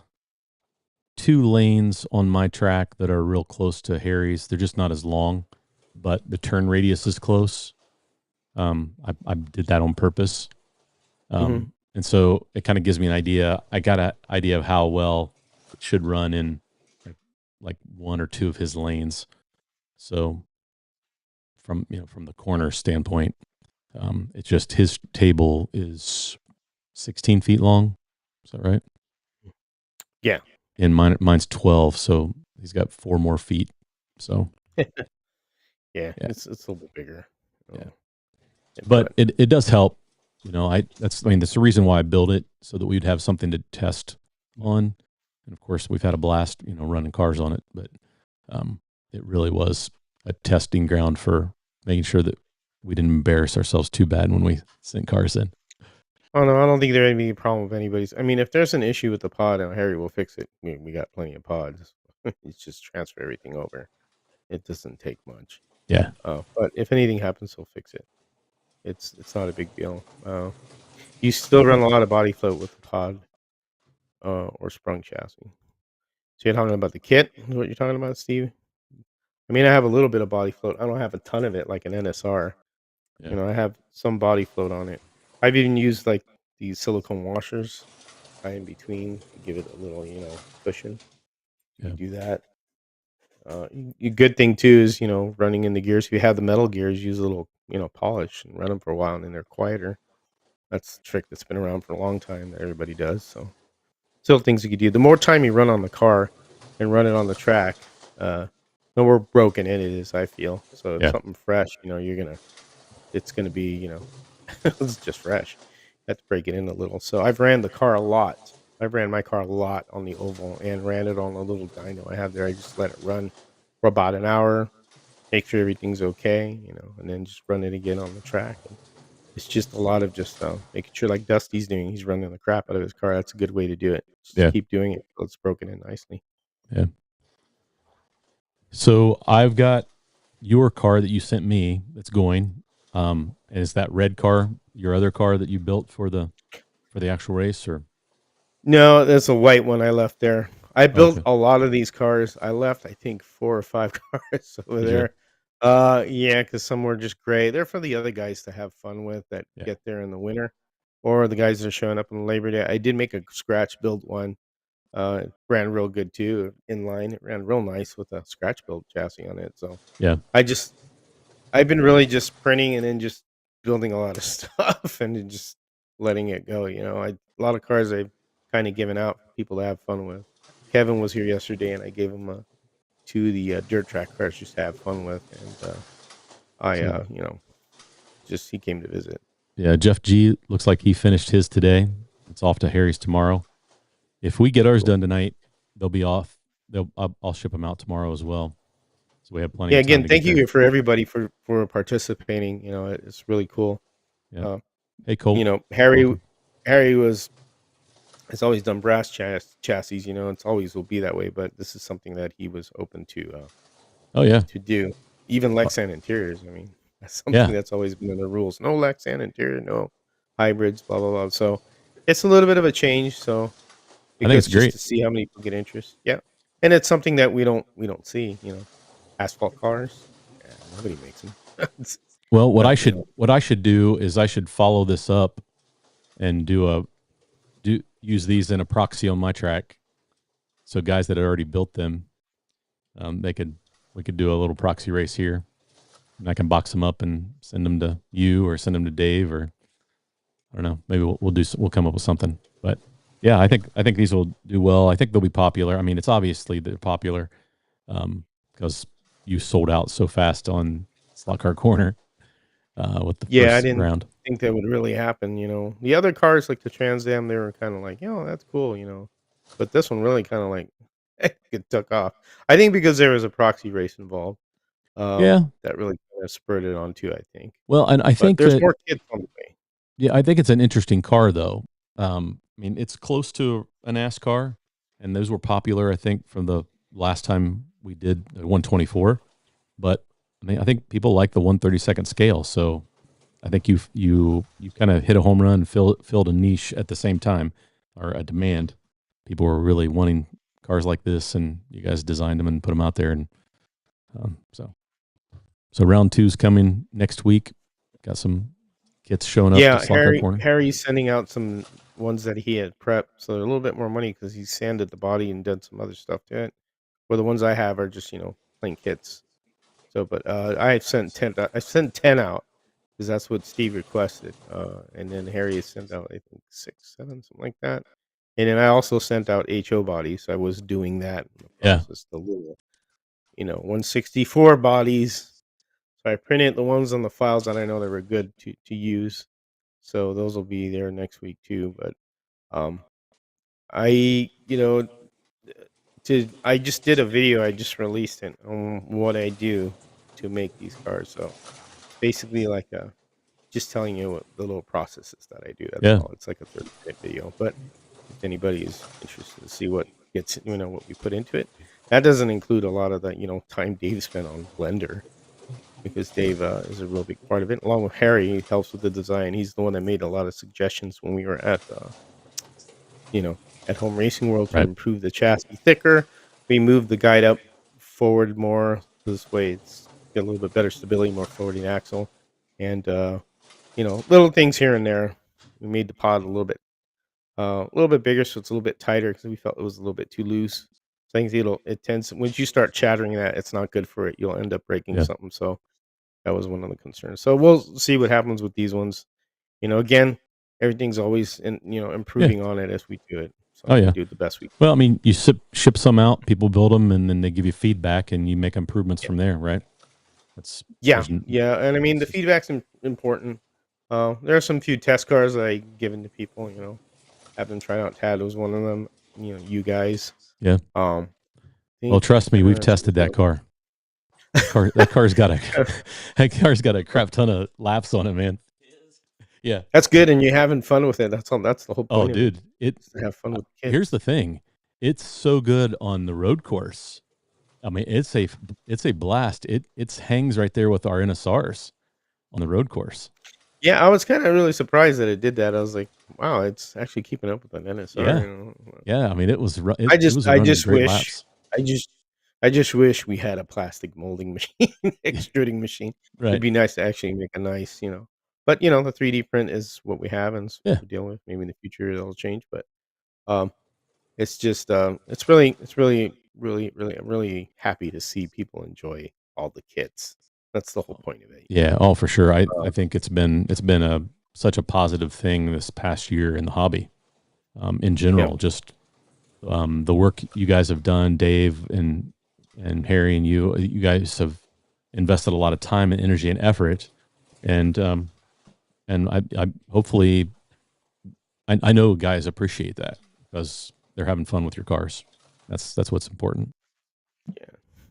lanes on my track that are real close to Harry's. They're just not as long, but the turn radius is close. I did that on purpose. Mhm. And so it kind of gives me an idea. I got an idea of how well it should run in like one or two of his lanes. So from the corner standpoint, it's just his table is 16 feet long. Is that right? Yeah. And mine's 12. So he's got 4 more feet. So Yeah, yeah, it's a little bit bigger. yeah. Oh, But but it does help. That's the reason why I built it, so that we'd have something to test on. And of course, we've had a blast, running cars on it. But it really was a testing ground for making sure that we didn't embarrass ourselves too bad when we sent cars in. oh, no, I don't think there'd be a problem with anybody's. I mean, if there's an issue with the pod, Harry will fix it. We got plenty of pods. It's just transfer everything over. It doesn't take much. Yeah, But if anything happens, he'll fix it. It's not a big deal. You still run a lot of body float with the pod, or sprung chassis. So you're talking about the kit, is what you're talking about, Steve? I mean, I have a little bit of body float. I don't have a ton of it like an NSR. yeah, I have some body float on it. I've even used like these silicone washers tie in between to give it a little, cushion. You yeah, could do that. Good thing too is running in the gears. If you have the metal gears, use a little polish and run them for a while, and then they're quieter. That's a trick that's been around for a long time that everybody does. So still things you could do. The more time you run on the car and run it on the track, the more broken it is, I feel. So if yeah, something fresh, it's gonna be, it's just fresh. You have to break it in a little. So I've ran the car a lot. I've ran my car a lot on the oval and ran it on a little dyno I have there. I just let it run for about an hour, make sure everything's okay, and then just run it again on the track. And it's just a lot of just making sure, like Dusty's doing, he's running the crap out of his car. That's a good way to do it. Just yeah, keep doing it till it's broken in nicely. yeah. So I've got your car that you sent me that's going. Is that red car your other car that you built for the actual race, or No, that's a white one I left there. I built okay? a lot of these cars. I left, I think, 4 or 5 cars over Did you? there. Yeah, because some were just gray. They're for the other guys to have fun with that Yeah, get there in the winter, or the guys that are showing up on Labor Day. I did make a scratch build one. It ran real good too, in line. It ran real nice with a scratch build chassis on it. So yeah, I just I've been really just printing and then just building a lot of stuff and then just letting it go. A lot of cars I've kind of given out for people to have fun with. Kevin was here yesterday, and I gave him two of the dirt track cars just to have fun with, and I, so just he came to visit. yeah. Jeff G looks like he finished his today. It's off to Harry's tomorrow. If we get ours Cool. done tonight, they'll be off. I'll ship them out tomorrow as well. So we have plenty Yeah, of time again, to get thank there. you for everybody for participating. It's really cool. Yeah. Uh, Hey Cole, Harry welcome. Harry has always done brass chassis. It's always will be that way. But this is something that he was open Oh yeah, to do. Even Uh, Lexan interiors. I mean, that's something yeah. that's always been in the rules. No Lexan interior, no hybrids, blah blah blah. So it's a little bit of a change. So be I think good it's just great. to see how many people get interest. Yeah, and it's something that we don't see. Asphalt cars. Yeah, nobody makes them. It's Well, not, what I should do is I should follow this up and do use these in a proxy on my track. So guys that had already built them, they could we could do a little proxy race here. and I can box them up and send them to you or send them to Dave, or I don't know. Maybe we'll come up with something. But yeah, I think these will do well. I think they'll be popular. I mean, it's obviously they're popular because you sold out so fast on Slot Car Corner with the Yeah, I first didn't round. think that would really happen, you know? The other cars, like the Trans Am, they were kinda like, "Yo, that's cool," you know? But this one really kinda, like, it took off. I think because there was a proxy race involved, Yeah. that really kinda spurred it on too, I think. Well, and I But think there's that more kits on the way. yeah, I think it's an interesting car though. I mean, it's close to a NASCAR, and those were popular. I think from the last time we did the 124. But I mean, I think people like the 132nd scale. So I think you kind of hit a home run, filled a niche at the same time, or a demand. People were really wanting cars like this, and you guys designed them and put them out there. And so round two's coming next week. Got some kits showing up to Yeah, Slot Car Corner. Harry's sending out some ones that he had prepped, so they're a little bit more money because he sanded the body and did some other stuff to it. Where the ones I have are just, plain kits. So, but, I sent 10 out because that's what Steve requested, and then Harry has sent out, I think, 6, 7, something like that. And then I also sent out HO bodies, so I was doing that in the Yeah, process, the little, 164 bodies. So I printed the ones on the files that I know that were good to use. So those will be there next week too. But um, I, I just did a video. I just released it on what I do to make these cars. So it's basically like just telling you what the little processes that I do. That's yeah, all. It's like a 30-minute video. But if anybody is interested to see what gets, what we put into it, that doesn't include a lot of the, time Dave spent on Blender because Dave is a real big part of it. Along with Harry, he helps with the design. He's the one that made a lot of suggestions when we were you know, at Home Racing World to right. improve the chassis thicker. We moved the guide up forward more. This way, it's got a little bit better stability, more forwarding axle, and little things here and there. We made the pod a little bit bigger, so it's a little bit tighter because we felt it was a little bit too loose. So I think it tends once you start chattering that, it's not good for it. You'll end up breaking Yeah, something. So that was one of the concerns. So we'll see what happens with these ones. Again, everything's always yeah. improving on it as we do it. Oh So we yeah. do the best we Well, I mean, you ship some out, people build them, and then they give you feedback, and you make improvements can. from there, right? That's Yeah, there's yeah, and I mean the it's just feedback's important. There are some few test cars that I given to people. Have them try out. Tad was one of them. You guys. yeah. I Well, think trust me, we've tested somebody that else. car. That car's got a that car's got a crap ton of laps on it, man. Is Yeah. That's good, and you're having fun with it. That's all. That's the whole Oh, point of it. dude, it. Is to have fun with the Here's kids. the thing, it's so good on the road course. I mean, it's a blast. It hangs right there with our NSRs on the road course. Yeah, I was kind of really surprised that it did that. I was like, wow, it's actually keeping up with an NSR. Yeah, yeah. I mean, I it just was I running just great wish laps. I just I just wish we had a plastic molding machine, Yeah, extruding machine. It'd right. be nice to actually make a nice, but the 3D print is what we have and it's what Yeah. we deal with. Maybe in the future it'll change, but um it's just it's really I'm really happy to see people enjoy all the kits. That's the whole point of it. Yeah, oh, for sure. I Um, think it's been a such a positive thing this past year in the hobby, in yep. general. Just the work you guys have done, Dave and Harry and you guys have invested a lot of time and energy and effort, and I hopefully I know guys appreciate that because they're having fun with your cars. That's what's important. Yeah.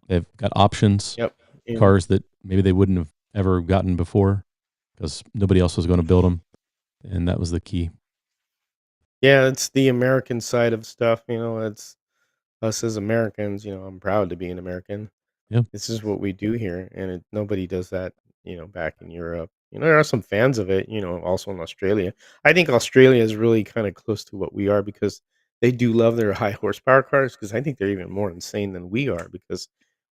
They've got options, Yep. And cars that maybe they wouldn't have ever gotten before because nobody else was going to build them, and that was the key. yeah, it's the American side of stuff, it's us as Americans, I'm proud to be an American. Yeah. This is what we do here, and nobody does that, back in Europe. There are some fans of it, also in Australia. I think Australia is really kind of close to what we are because they do love their high horsepower cars. Because I think they're even more insane than we are. Because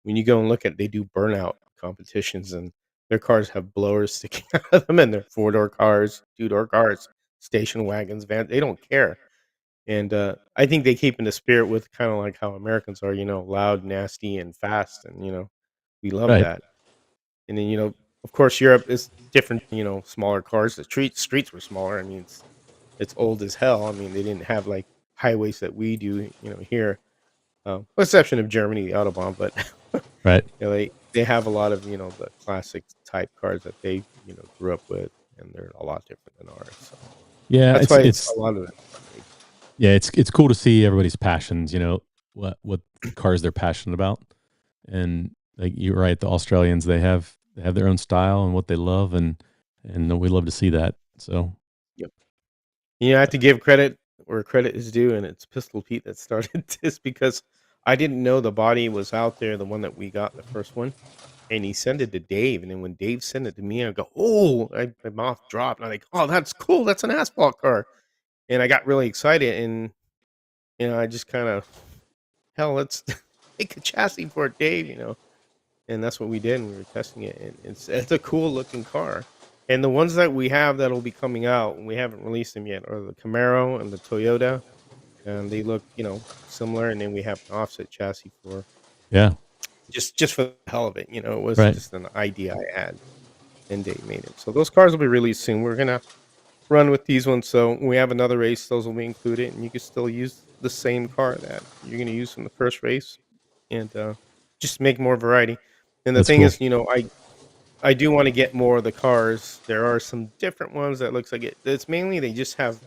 when you go and look at, they do burnout competitions, and their cars have blowers sticking out of them, and they're 4-door cars, 2-door cars, station wagons, vans. They don't care. And, I think they keep in the spirit with kinda like how Americans are, loud, nasty, and fast, and, we love Right. that. And then, of course, Europe is different. Smaller cars. The streets were smaller. I mean, it's old as hell. I mean, they didn't have like highways that we do. Here, with exception of Germany, the autobahn. But Right. they have a lot of the classic type cars that they grew up with, and they're a lot different than ours. So Yeah, that's it's why it's it's a lot of them fun to make. yeah, it's cool to see everybody's passions. What cars they're passionate about, and like you're right, the Australians they have their own style and what they love, and we love to see that. So Yep. I have to give credit where credit is due, and it's Pistol Pete that started this because I didn't know the body was out there, the one that we got, the first one, and he sent it to Dave, and then when Dave sent it to me, I go, "Oh!" My mouth dropped, and I'm like, "Oh, that's cool. That's an asphalt car," and I got really excited, and I just kind of, hell, let's make a chassis for it, Dave, and that's what we did, and we were testing it, and it's a cool looking car. And the ones that we have that'll be coming out, and we haven't released them yet, are the Camaro and the Toyota, and they look, similar. And then we have an offset chassis for yeah, just for the hell of it. It was right, just an idea I had, and Dave made it. So those cars will be released soon. We're gonna run with these ones, so when we have another race, those will be included, and you can still use the same car that you're gonna use from the first race, and just make more variety. And the that's thing cool. is, I do wanna get more of the cars. There are some different ones that looks like it's mainly they just have,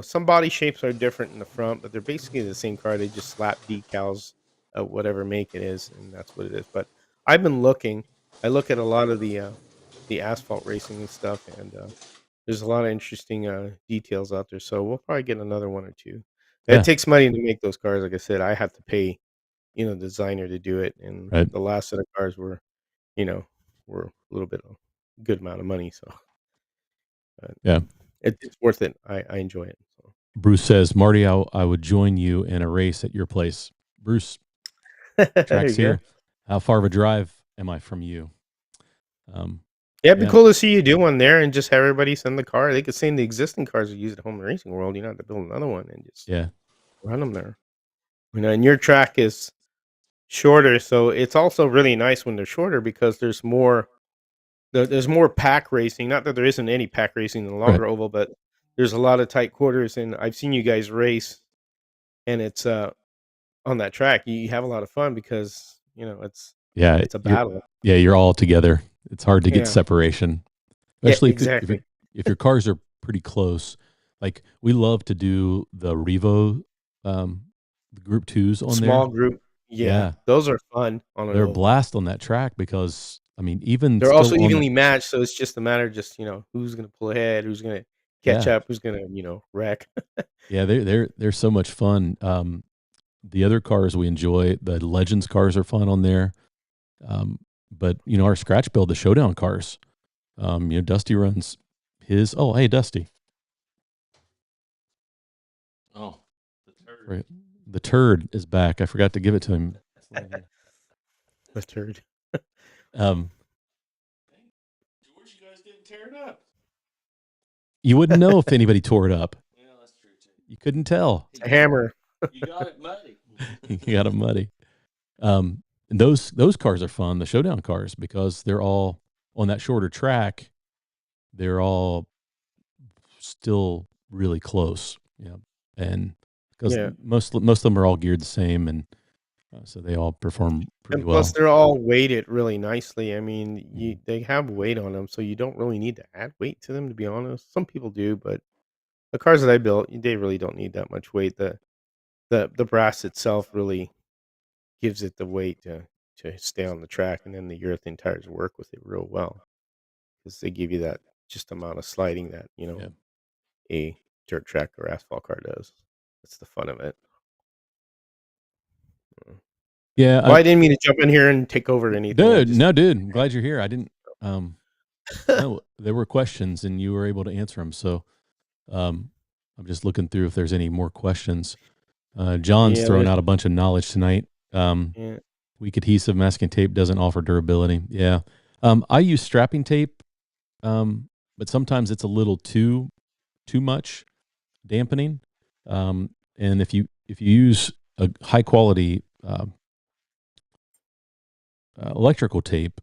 some body shapes are different in the front, but they're basically the same car. They just slap decals of whatever make it is, and that's what it is. But I've been looking. I look at a lot of the asphalt racing and stuff, and there's a lot of interesting details out there. So we'll probably get another one or two. It Yeah, takes money to make those cars. Like I said, I have to pay, the designer to do it, and right, the last set of cars you know, were a little bit of good amount of money. So uh, yeah. it's worth it. I enjoy it. Bruce says, Marty, I would join you in a race at your place. Bruce, So there track's you go. here. How far of a drive am I from you? Um, Yeah, it'd be yeah, cool to see you do one there and just have everybody send the car. They could send the existing cars you use at home racing world. You don't have to build another one and just yeah, run them there. And your track is shorter, so it's also really nice when they're shorter because there's more pack racing. Not that there isn't any pack racing in the right. longer oval, but there's a lot of tight quarters, and I've seen you guys race, and it's on that track. You have a lot of fun because Yeah, it's a battle. you're all together. It's hard to get Yeah, separation, yeah, especially exactly. if your cars are pretty close. Like we love to do the Revo, the Group Twos on there. Small group. Yeah, Yeah, those are fun on an they're a oval. blast on that track because I mean, even They're also still on the evenly matched, so it's just a matter of just who's gonna pull ahead, who's gonna catch yeah, up, who's gonna wreck. yeah, they're so much fun. The other cars we enjoy, the Legends cars are fun on there. But our scratch build, the Showdown cars. Dusty runs his. Oh, hey, Dusty. Oh, the turd. Right. The turd is back. I forgot to give it to him. The turd. Um, George, you guys didn't tear it up. you wouldn't know if anybody tore it up. Yeah, that's true too. You couldn't tell. A hammer. You got it muddy. You got it muddy. And those cars are fun, the Showdown cars, because they're all on that shorter track. They're all still really close. Yeah, and because Yeah. most of them are all geared the same, and so they all perform pretty And plus, well. they're all weighted really nicely. I mean, Mhm. they have weight on them, so you don't really need to add weight to them, to be honest. Some people do, but the cars that I built, they really don't need that much weight. The brass itself really gives it the weight to stay on the track, and then the urethane tires work with it real well because they give you that just amount of sliding that Yeah, a dirt track or asphalt car does. That's the fun of it. Mm. yeah. Well, I didn't mean to jump in here and take over anything. I Dude, just no, dude. I'm glad you're here. I didn't. Um, no, there were questions, and you were able to answer them. So, um, I'm just looking through if there's any more questions. John's yeah, throwing out a bunch of knowledge tonight. yeah, Weak adhesive masking tape doesn't offer durability. Yeah. I use strapping tape, but sometimes it's a little too much dampening. And if you use a high quality electrical tape,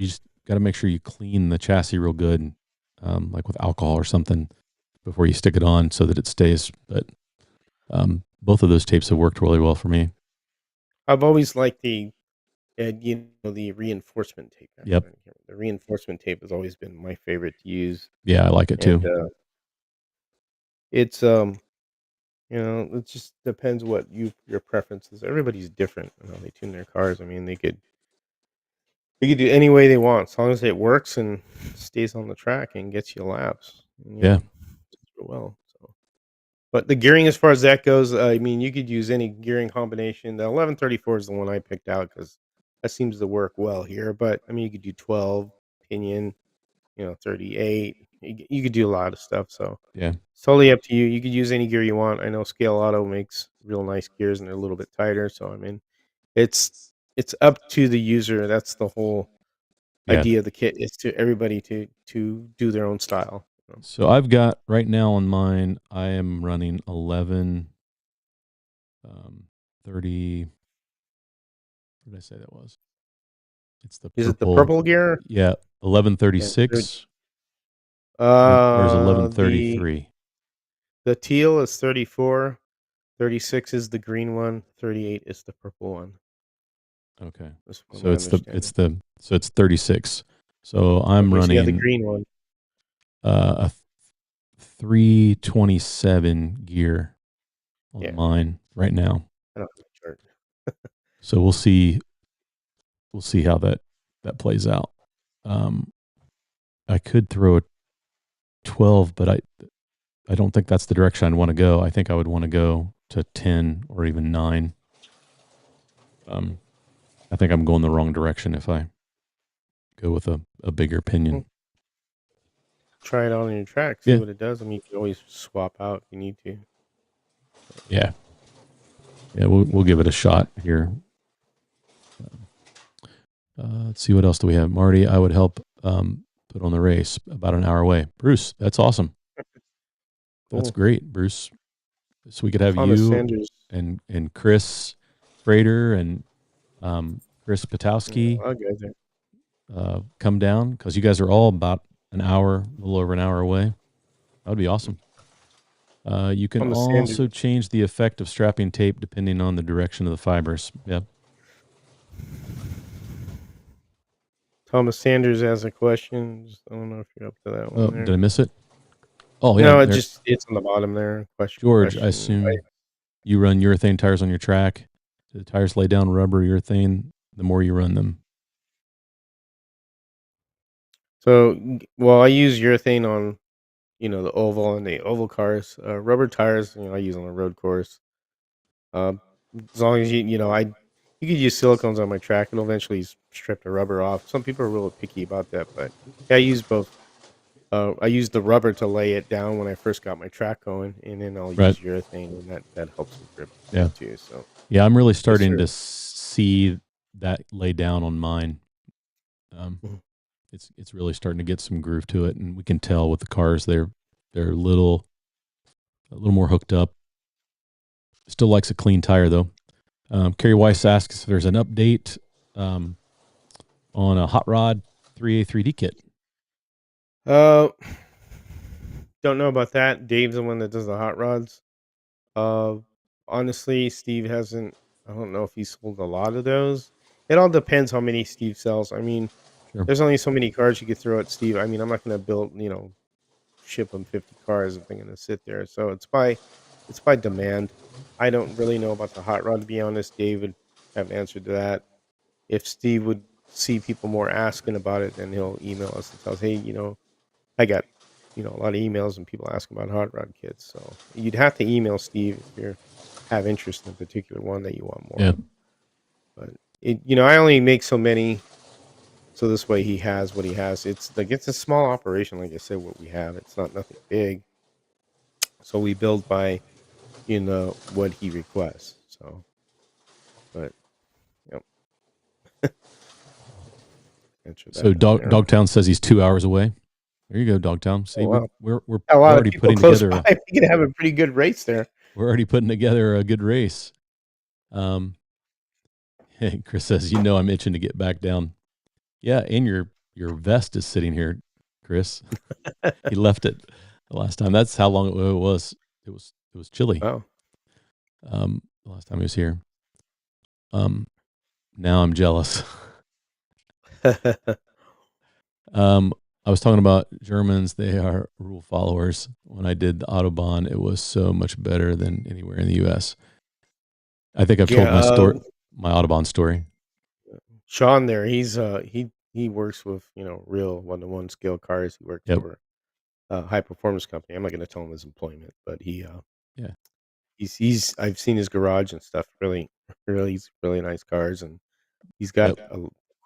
You just got to make sure you clean the chassis real good, like with alcohol or something, before you stick it on so that it stays. But both of those tapes have worked really well for me. I've always liked the the reinforcement tape. Yep. Actually, the reinforcement tape has always been my favorite to use, Yeah, I like it and too. it's it just depends what your preference is. Everybody's different in how they tune their cars. I mean, they could do any way they want as long as it works and stays on the track and gets you laps. And, Yeah. does real well. So, but the gearing, as far as that goes, I mean, you could use any gearing combination. The 1134 is the one I picked out because that seems to work well here. But I mean, you could do 12 pinion, 38. You could do a lot of stuff. So Yeah. it's totally up to you. You could use any gear you want. I know Scale Auto makes real nice gears and they're a little bit tighter. So I mean, it's it's up to the user. That's the whole Yeah. idea of the kit, is to everybody to do their own style. So I've got right now on mine, I am running 11, 30. What did I say that was? It's the purple. Is it the purple gear? Yeah, Yeah, 1136. There's the 1133. the teal is 34, 36 is the green one, 38 is the purple one. Okay. That's what So my it's understanding. so it's 36. So I'm Okay, so you have the running green one. a 327 gear on Yeah, mine right now. I don't have the chart. So we'll see how that plays out. I could throw a 12, but I don't think that's the direction I'd want to go. I think I would want to go to 10 or even 9. I think I'm going the wrong direction if I go with a bigger pinion. Try it out on your track, see Yeah. what it does. I mean, you can always swap out if you need to. Yeah. Yeah, we'll give it a shot here. Let's see, what else do we have? Marty, I would help put on the race about an hour away. Bruce, that's awesome. That's Cool. great, Bruce. So we could have Thomas you Sanders. and Chris Frater and Chris Yeah, Patowski a lot of guys there. come down, because you guys are all about an hour, a little over an hour away. That would be awesome. You can Thomas also Sanders. change the effect of strapping tape depending on the direction of the fibers. Yep. Thomas Sanders has a question. Just, I don't know if you're up to that Oh, one did there. I miss it? Oh, yeah. No, There. it's on the bottom there. George, I Question. assume you run urethane tires on your track. Do the tires lay down rubber urethane the more you run them? So, well, I use urethane on, the oval and the oval cars. Rubber tires, I use on the road course. As long as you could use silicones on my track. It'll eventually strip the rubber off. Some people are really picky about that, but yeah, I use both. I use the rubber to lay it down when I first got my track going, and then I'll Right. use urethane, and that helps with grip Yeah. too. So Yeah, I'm really yes, starting sir. to see that lay down on mine. Mhm. It's really starting to get some groove to it, and we can tell with the cars they're a little more hooked up. Still likes a clean tire though. Kerry Weiss asks if there's an update on a hot rod 3A3D kit. Don't know about that. Dave's the one that does the hot rods. Uh, honestly, Steve hasn't. I don't know if he sold a lot of those. It all depends how many Steve sells. I mean, Sure. there's only so many cars you could throw at Steve. I mean, I'm not going to build, ship him 50 cars if they're going to sit there. So it's by demand. I don't really know about the hot rod, to be honest. Dave would have an answer to that. If Steve would see people more asking about it, then he'll email us and tell us, hey, I got, a lot of emails and people asking about hot rod kits. So you'd have to email Steve if you have interest in a particular one that you want more Yeah. of. But I only make so many, so this way he has what he has. It's a small operation, like I said. What we have, it's not nothing big. So we build by what he requests. So, but yep, answer that So one there. Dogtown says he's 2 hours away. There you go, Dogtown. See, Oh, wow. we're A lot of already people putting close together. by. We could have a pretty good race there. We're already putting together a good race. Chris says, I'm itching to get back down. Yeah, and your vest is sitting here, Chris. He left it the last time. That's how long it was. It was chilly. Wow. The last time he was here. Now I'm jealous. I was talking about Germans. They are rule followers. When I did the Autobahn, it was so much better than anywhere in the U.S. I think I've told my Yeah, story, my Autobahn story. Sean there, he works with, real one-to-one scale cars. He works Yep. for a high performance company. I'm not gonna tell him his employment, but Yeah. he's I've seen his garage and stuff. Really, really nice cars, and he's got Yep.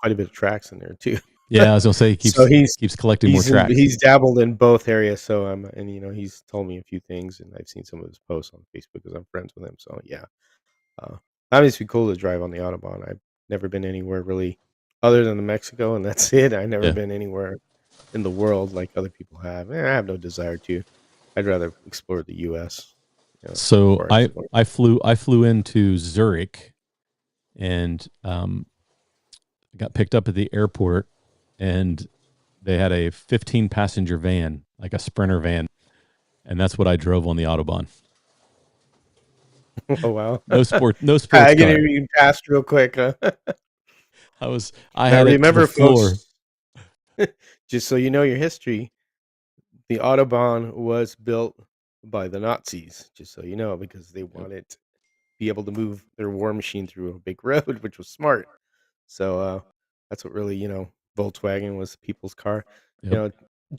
quite a bit of tracks in there too. Yeah, I was gonna say he So keeps collecting more tracks. he's dabbled in both areas. So and he's told me a few things, and I've seen some of his posts on Facebook because I'm friends with him. So yeah, that makes me cool to drive on the Autobahn. I've never been anywhere really other than Mexico, and that's it. I've never Yeah. been anywhere in the world like other people have. I have no desire to. I'd rather explore the U.S. So before I explore. I flew into Zurich and got picked up at the airport, and they had a 15 passenger van, like a Sprinter van, and that's what I drove on the Autobahn. Oh wow! No sports I get car. you passed real quick, huh? I Now had it to the remember, floor. folks, just so you know your history, the Autobahn was built by the Nazis. Just so you know, because they Yep. wanted to be able to move their war machine through a big road, which was smart. So that's what really, Volkswagen was people's car. You Yep. know,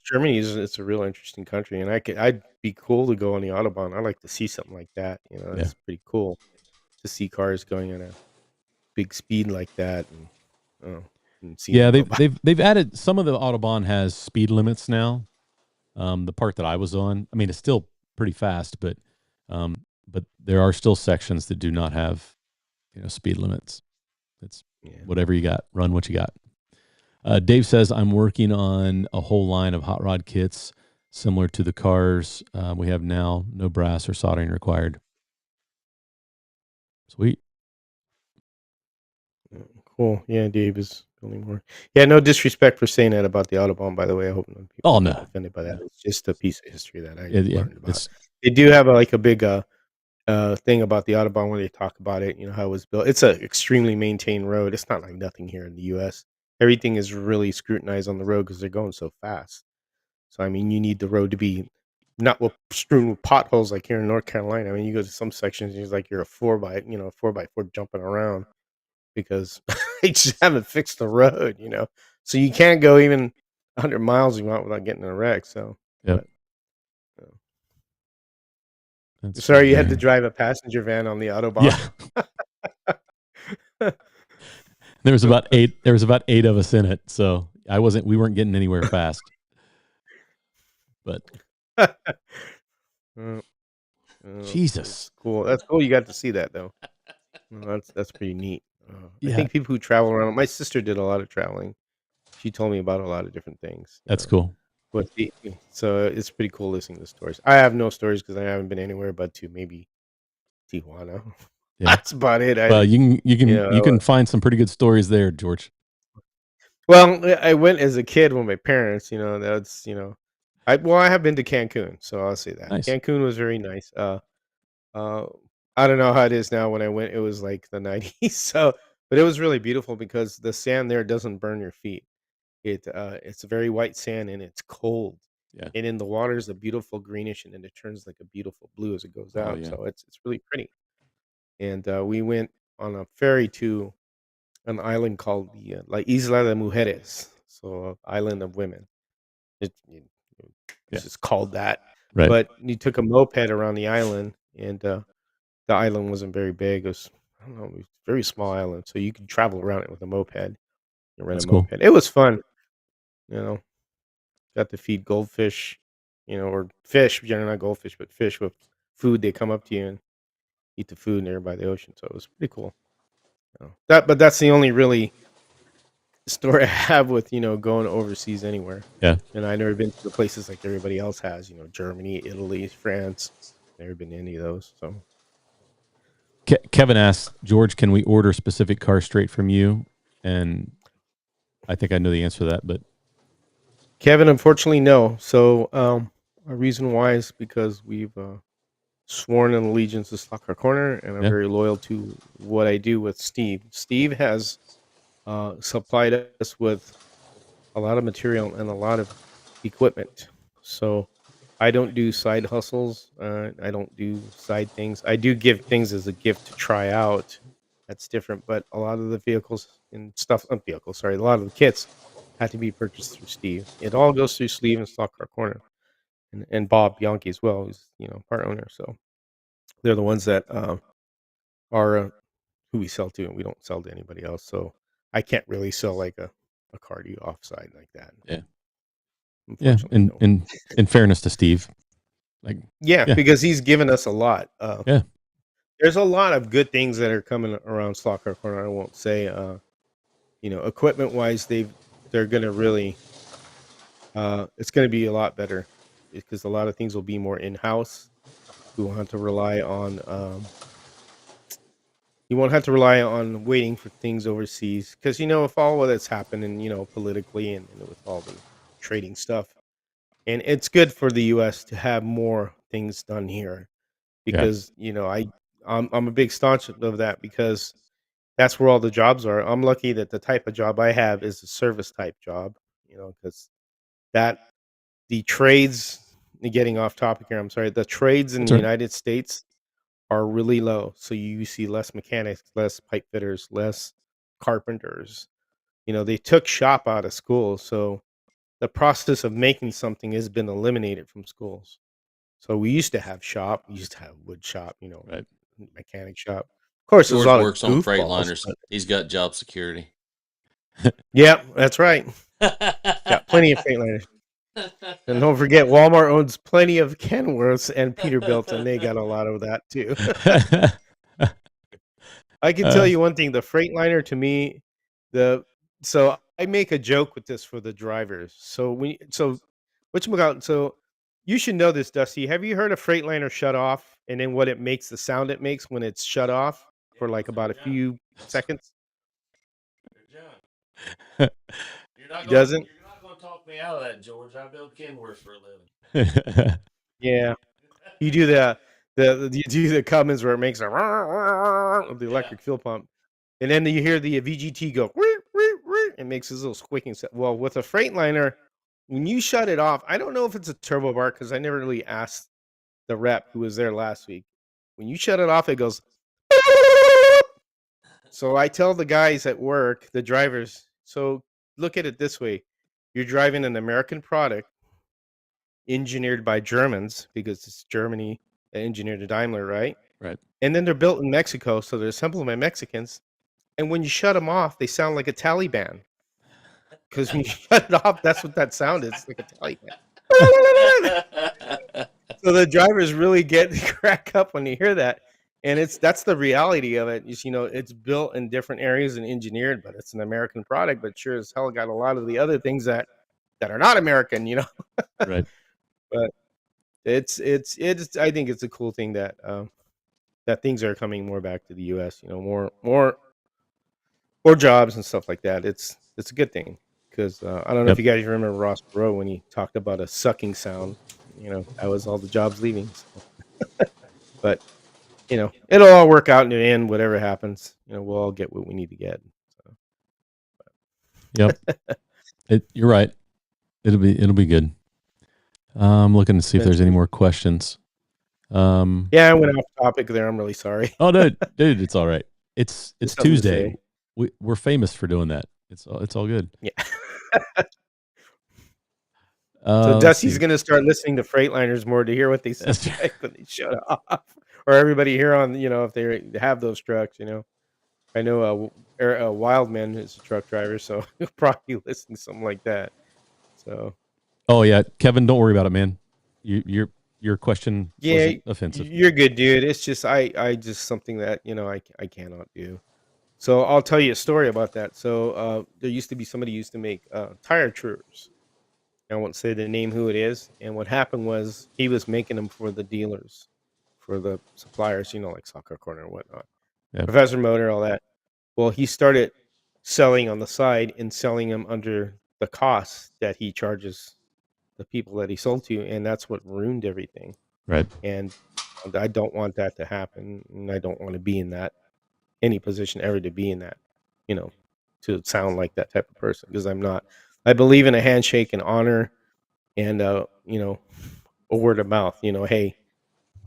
Germany is it's a real interesting country, and I'd be cool to go on the Autobahn. I'd like to see something like that. Yeah. It's pretty cool to see cars going at a big speed like that, oh, and seeing Yeah, them go by. they've added some of the Autobahn has speed limits now. The part that I was on, I mean, it's still pretty fast, but there are still sections that do not have, speed limits. It's Yeah. whatever you got, run what you got. Dave says I'm working on a whole line of hot rod kits similar to the cars we have now. No brass or soldering required. Sweet. Cool. Yeah, Dave is building more. Yeah, no disrespect for saying that about the Autobahn, by the way. I hope no people Oh get no, offended by that. It's just a piece of history that I yeah, learned about. it's They do have a big thing about the Autobahn where they talk about it, how it was built. It's a extremely maintained road. It's not like nothing here in the US. Everything is really scrutinized on the road because they're going so fast. So I mean, you need the road to be not strewn with potholes like here in North Carolina. I mean, you go to some sections, it's like you're a 4x4 jumping around because they just haven't fixed the road. So you can't go even 100 miles without getting in a wreck. So, yep. but That's sorry you had to very, drive a passenger van on the Autobahn. yeah. There was about eight of us in it, so we weren't getting anywhere fast. But Jesus, that's cool. That's cool. You got to see that though. Well, that's pretty neat. I yeah, think people who travel around. My sister did a lot of traveling. She told me about a lot of different things. that's cool. So it's pretty cool listening to stories. I have no stories because I haven't been anywhere but to maybe Tijuana. Yeah. That's about it. Well, you can find some pretty good stories there, George. Well, I went as a kid with my parents. I have been to Cancun, so I'll say that Nice. Cancun was very nice. Uh, I don't know how it is now. When I went, it was like the 90s. So, but it was really beautiful because the sand there doesn't burn your feet. It's a very white sand and it's cold. Yeah. And in the water is a beautiful greenish, and then it turns like a beautiful blue as it goes Oh out. yeah. So it's really pretty. And we went on a ferry to an island called the La Isla de Mujeres, so island of women. Yeah. It's just called that. Right. But you took a moped around the island, and the island wasn't very big. It was, I don't know, it was a very small island, so you could travel around it with a moped and rent That's a cool. moped. It was fun, you know. Got to feed goldfish, or fish, generally not goldfish, but fish with food. They come up to you and eat the food near by the ocean, so it was pretty cool. But that's the only really story I have with going overseas anywhere. Yeah. And I've never been to the places like everybody else has. Germany, Italy, France. Never been to any of those. So Kevin asked, George, can we order specific cars straight from you? And I think I know the answer to that, but Kevin, unfortunately, no. So, a reason why is because we've sworn an allegiance to Stock Car Corner, and I'm Yeah. very loyal to what I do with Steve. Steve has supplied us with a lot of material and a lot of equipment. So I don't do side hustles. I don't do side things. I do give things as a gift to try out. That's different. But a lot of the vehicles and stuff, vehicles, sorry, a lot of the kits had to be purchased through Steve. It all goes through Steve and Stock Car Corner and Bob Bianchi as well, who's part owner. So they're the ones that are who we sell to, and we don't sell to anybody else. So I can't really sell like a car to you offside like that. Yeah. Yeah. Unfortunately, no. In fairness to Steve, like, Yeah, yeah, because he's given us a lot. yeah, There's a lot of good things that are coming around Slot Car Corner. I won't say, equipment wise, they're gonna really, it's gonna be a lot better because a lot of things will be more in house. We won't have to rely on, you won't have to rely on waiting for things overseas because with all that's happening, politically and with all the trading stuff, and it's good for the U.S. to have more things done here. yeah. Because, I'm a big staunch of that because that's where all the jobs are. I'm lucky that the type of job I have is a service type job, because that the trades getting off topic here, I'm sorry, the trades in That's the all right. United States are really low. So you see less mechanics, less pipe fitters, less carpenters. They took shop out of school. So the process of making something has been eliminated from schools. So we used to have shop, we used to have wood shop, Right. mechanic shop. Of course, there's a George lot of works on goofballs, Freightliners. but He's got job security. yeah, that's right. Got plenty of Freightliners. And don't forget, Walmart owns plenty of Kenworths and Peterbilts, and they got a lot of that too. I can tell uh, you one thing: the Freightliner to me, the so I make a joke with this for the drivers. So you should know this, Dusty. Have you heard a Freightliner shut off, and then what it makes, the sound it makes when it's shut off Yeah, for it like goes about a John. few seconds? John. It doesn't. You're not gonna talk me out of that, George. I build Kenworths for a living. Yeah, you do you do the Cummins where it makes a of the Yeah. electric fuel pump, and then you hear the VGT go. "Whir, whir, whir," it makes this little squeaking sound. Well, with a Freightliner, when you shut it off, I don't know if it's a turbo bar because I never really asked the rep who was there last week. When you shut it off, it goes. So I tell the guys at work, the drivers, so look at it this way: you're driving an American product engineered by Germans because it's Germany that engineered the Daimler, right? right. And then they're built in Mexico, so they're assembled by Mexicans. And when you shut them off, they sound like a Taliban. Because when you shut it off, that's what that sound is. It's like a Taliban. So the drivers really get crack up when you hear that. And that's the reality of it. Is it's built in different areas and engineered, but it's an American product. But sure as hell got a lot of the other things that are not American. Right. But it's. I think it's a cool thing that things are coming more back to the U.S. More jobs and stuff like that. It's a good thing because I don't know if Yep. you guys remember Ross Perot when he talked about a sucking sound. That was all the jobs leaving. So. But it'll all work out in the end. Whatever happens, we'll all get what we need to get. So. Yep. You're right. It'll be good. I'm looking to see if there's any more questions. Yeah, I went off topic there. I'm really sorry. Oh, dude, it's all right. It's Something to Tuesday. say. We're famous for doing that. It's all good. Yeah. So Let's Dusty's see. going to start listening to Freightliners more to hear what they sound like when they shut off, or everybody here on if they have those trucks. I know Wildman is a truck driver, so he'll probably listen to something like that. So Oh yeah, Kevin, don't worry about it, man. Your question yeah, wasn't offensive. you're good, dude. It's just I just something that I cannot do. So I'll tell you a story about that. So there used to be somebody used to make tire trimmers. I won't say the name who it is. And what happened was he was making them for the dealers, for the suppliers, like Soccer Corner and whatnot, Yeah. Professor Motor, all that. Well, he started selling on the side and selling them under the costs that he charges the people that he sold to, and that's what ruined everything. Right. And I don't want that to happen, and I don't want to be in that any position ever to be in that, you know, to sound like that type of person because I'm not. I believe in a handshake and honor and a word of mouth. Hey,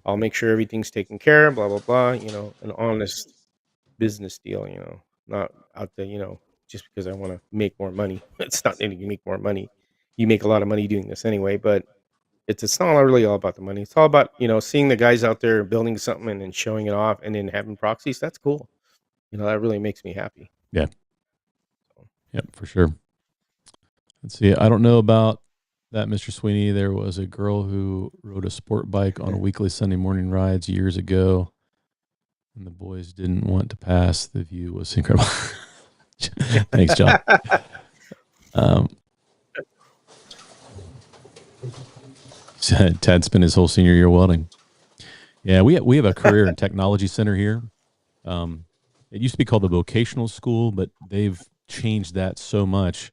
I'll make sure everything's taken care of. Blah blah blah. An honest business deal. Not out there. Just because I want to make more money. It's not that you make more money. You make a lot of money doing this anyway, but it's not really all about the money. It's all about seeing the guys out there building something and then showing it off and then having proxies. That's cool. That really makes me happy. Yeah. Yep, for sure. Let's see. I don't know about that, Mr. Sweeney. There was a girl who rode a sport bike on a weekly Sunday morning rides years ago, and the boys didn't want to pass. The view was incredible. Thanks, John. Tad spent his whole senior year welding. Yeah, we have a career and technology center here. It used to be called the vocational school, but they've changed that so much.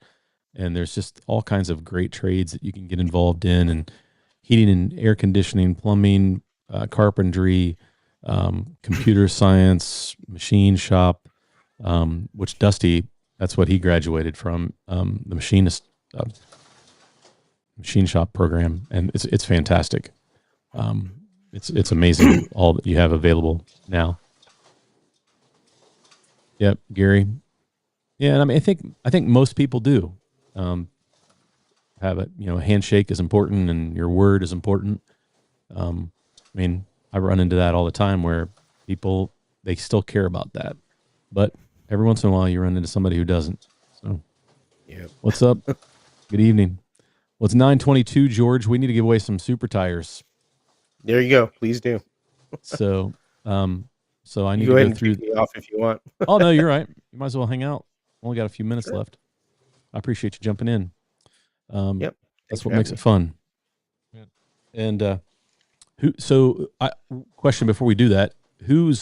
And there's just all kinds of great trades that you can get involved in, and heating and air conditioning, plumbing, carpentry, computer science, machine shop, which Dusty, that's what he graduated from, the machinist machine shop program, and it's fantastic. It's amazing all that you have available now. Yep, Gary. Yeah, and I mean, I think most people do. Have a handshake is important and your word is important. I mean, I run into that all the time where people, they still care about that, but every once in a while you run into somebody who doesn't. So, yeah. What's up? Good evening. Well, it's 9:22, George. We need to give away some super tires. There you go. Please do. So I need go to ahead go and through. kick me off if you want. Oh no, you're right. You might as well hang out. Only got a few minutes Sure. left. I appreciate you jumping in. Yep. That's Thanks what for makes having it fun. Yeah. And question before we do that: who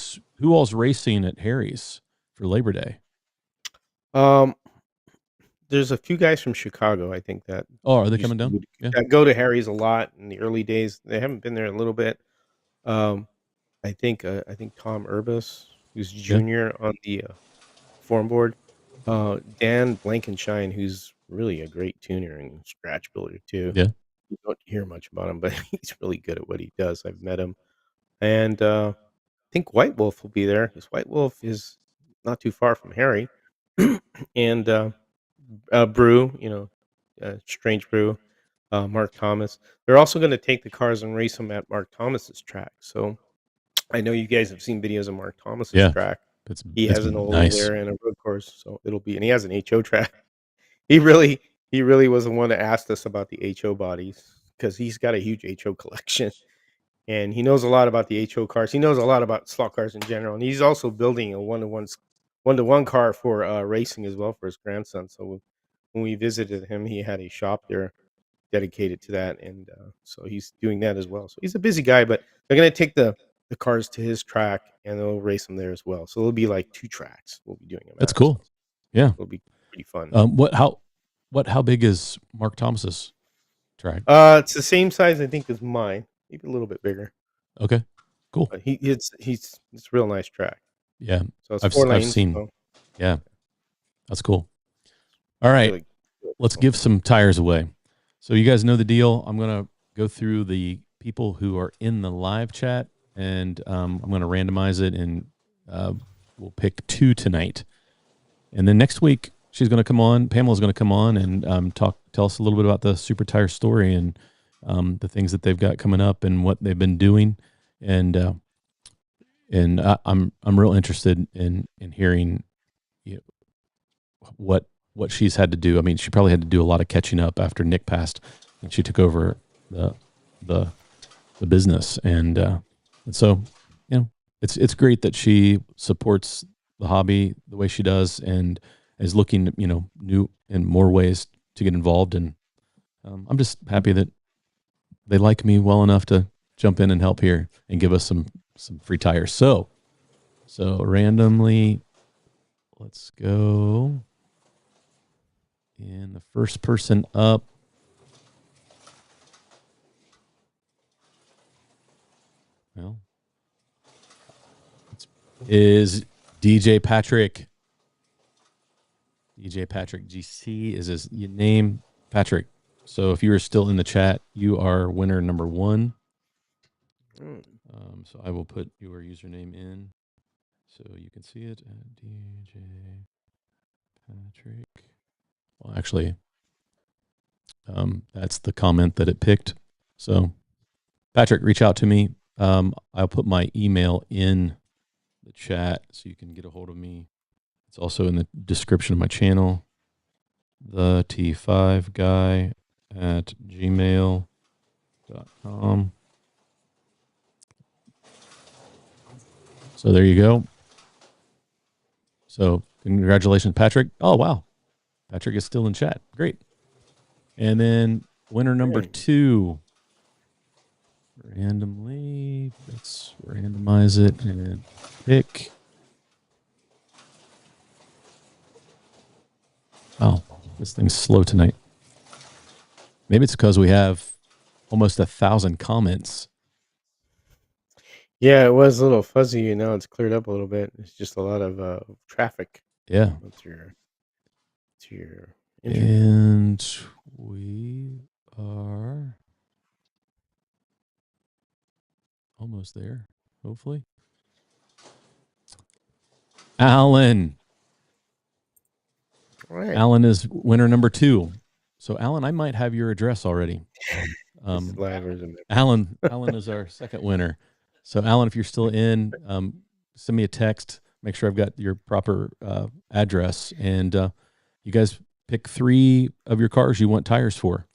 all's racing at Harry's for Labor Day? There's a few guys from Chicago, I think that Oh, are they used coming down? Yeah. that go to Harry's a lot in the early days. They haven't been there a little bit. Um, I think Tom Urbis, who's Yeah. junior on the form board. Dan Blankenshine, who's really a great tuner and scratch builder too. Yeah. You don't hear much about him, but he's really good at what he does. I've met him, and I think White Wolf will be there because White Wolf is not too far from Harry, and Brew, Strange Brew, Mark Thomas. They're also going to take the cars and race them at Mark Thomas's track. So I know you guys have seen videos of Mark Thomas's Yeah. track. It's He has an oval nice. there and a road course, so it'll be, and he has an HO track. He really was the one that asked us about the HO bodies because he's got a huge HO collection and he knows a lot about the HO cars. He knows a lot about slot cars in general, and he's also building a one-to-one car for racing as well for his grandson. So when we visited him, he had a shop there dedicated to that, and so he's doing that as well. So he's a busy guy, but they're going to take the cars to his track and they'll race them there as well. So it'll be like 2 tracks we'll be doing them That's at, cool. so Yeah. it'll be pretty fun. How big is Mark Thomas's track? It's the same size I think as mine, maybe a little bit bigger. Okay. Cool. But it's a real nice track. Yeah. So it's I've 4 lanes. seen. So Yeah. That's cool. All right. really good. Let's give some tires away. So you guys know the deal. I'm going to go through the people who are in the live chat, and I'm going to randomize it, and we'll pick 2 tonight. And then next week, Pamela's going to come on and tell us a little bit about the Super Tire story and the things that they've got coming up and what they've been doing. And I'm real interested in hearing what she's had to do. I mean, she probably had to do a lot of catching up after Nick passed and she took over the business. And so, it's great that she supports the hobby the way she does and is looking, new and more ways to get involved. And I'm just happy that they like me well enough to jump in and help here and give us some free tires. So randomly, let's go. And the first person up is DJ Patrick. DJ Patrick GC is his name, Patrick. So if you are still in the chat, you are winner number 1. So I will put your username in so you can see it at DJ Patrick. Well, actually, that's the comment that it picked. So Patrick, reach out to me. I'll put my email in the chat so you can get a hold of me. It's also in the description of my channel. The T5 guy at gmail.com. So there you go. So congratulations, Patrick. Oh, wow. Patrick is still in chat. Great. And then winner number 2. Randomly. Let's randomize it and pick. Oh, this thing's slow tonight. Maybe it's because we have almost 1,000 comments. Yeah, it was a little fuzzy, and now it's cleared up a little bit. It's just a lot of traffic. Yeah. What's your and we are almost there, hopefully. Alan. All right. Alan is winner number 2. So, Alan, I might have your address already. Alan is our second winner. So, Alan, if you're still in, send me a text. Make sure I've got your proper address. And you guys pick 3 of your cars you want tires for.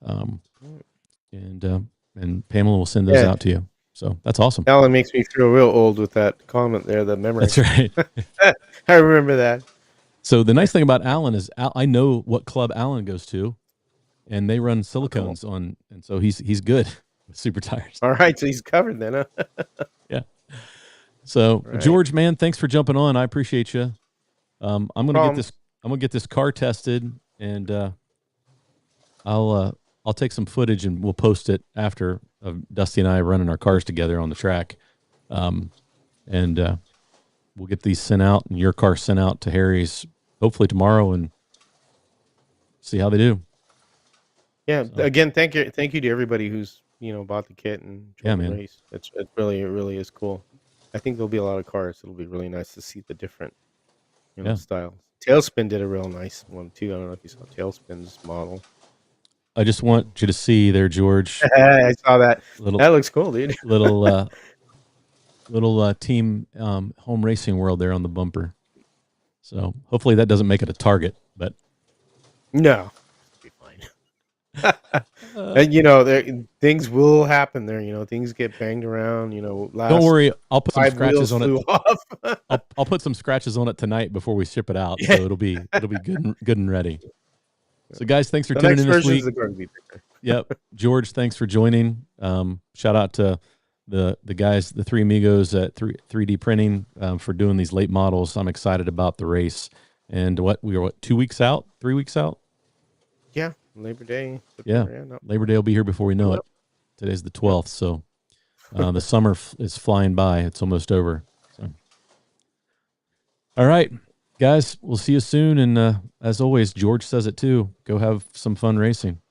And Pamela will send those out to you. So that's awesome. Alan makes me feel real old with that comment there, the memory. That's right. I remember that. So the nice thing about Alan is I know what club Alan goes to, and they run silicones on, and so he's good with super tires. All right, so he's covered then, huh? Yeah. So right. George, man, thanks for jumping on. I appreciate you. I'm gonna get this car tested, and I'll take some footage and we'll post it after Dusty and I running our cars together on the track, and we'll get these sent out and your car sent out to Harry's hopefully tomorrow and see how they do. Yeah. So, again, thank you to everybody who's bought the kit and joined the race. It really is cool. I think there'll be a lot of cars. It'll be really nice to see the different styles. Tailspin did a real nice one too. I don't know if you saw Tailspin's model. I just want you to see there, George. I saw that. That looks cool, dude. little team home racing world there on the bumper. So hopefully that doesn't make it a target, but no, it'll be fine. And things will happen there. Things get banged around. Don't worry, I'll put some scratches on it. I'll put some scratches on it tonight before we ship it out, so it'll be good and ready. So guys, thanks for tuning in this week. Yep, George, thanks for joining. Shout out to the guys, the 3 amigos at 3D Printing for doing these late models. I'm excited about the race. And we are 2 weeks out, 3 weeks out? Yeah, Labor Day. Labor Day will be here before we know it. Today's the 12th, so the summer is flying by. It's almost over. So. All right, guys, we'll see you soon. And as always, George says it too. Go have some fun racing.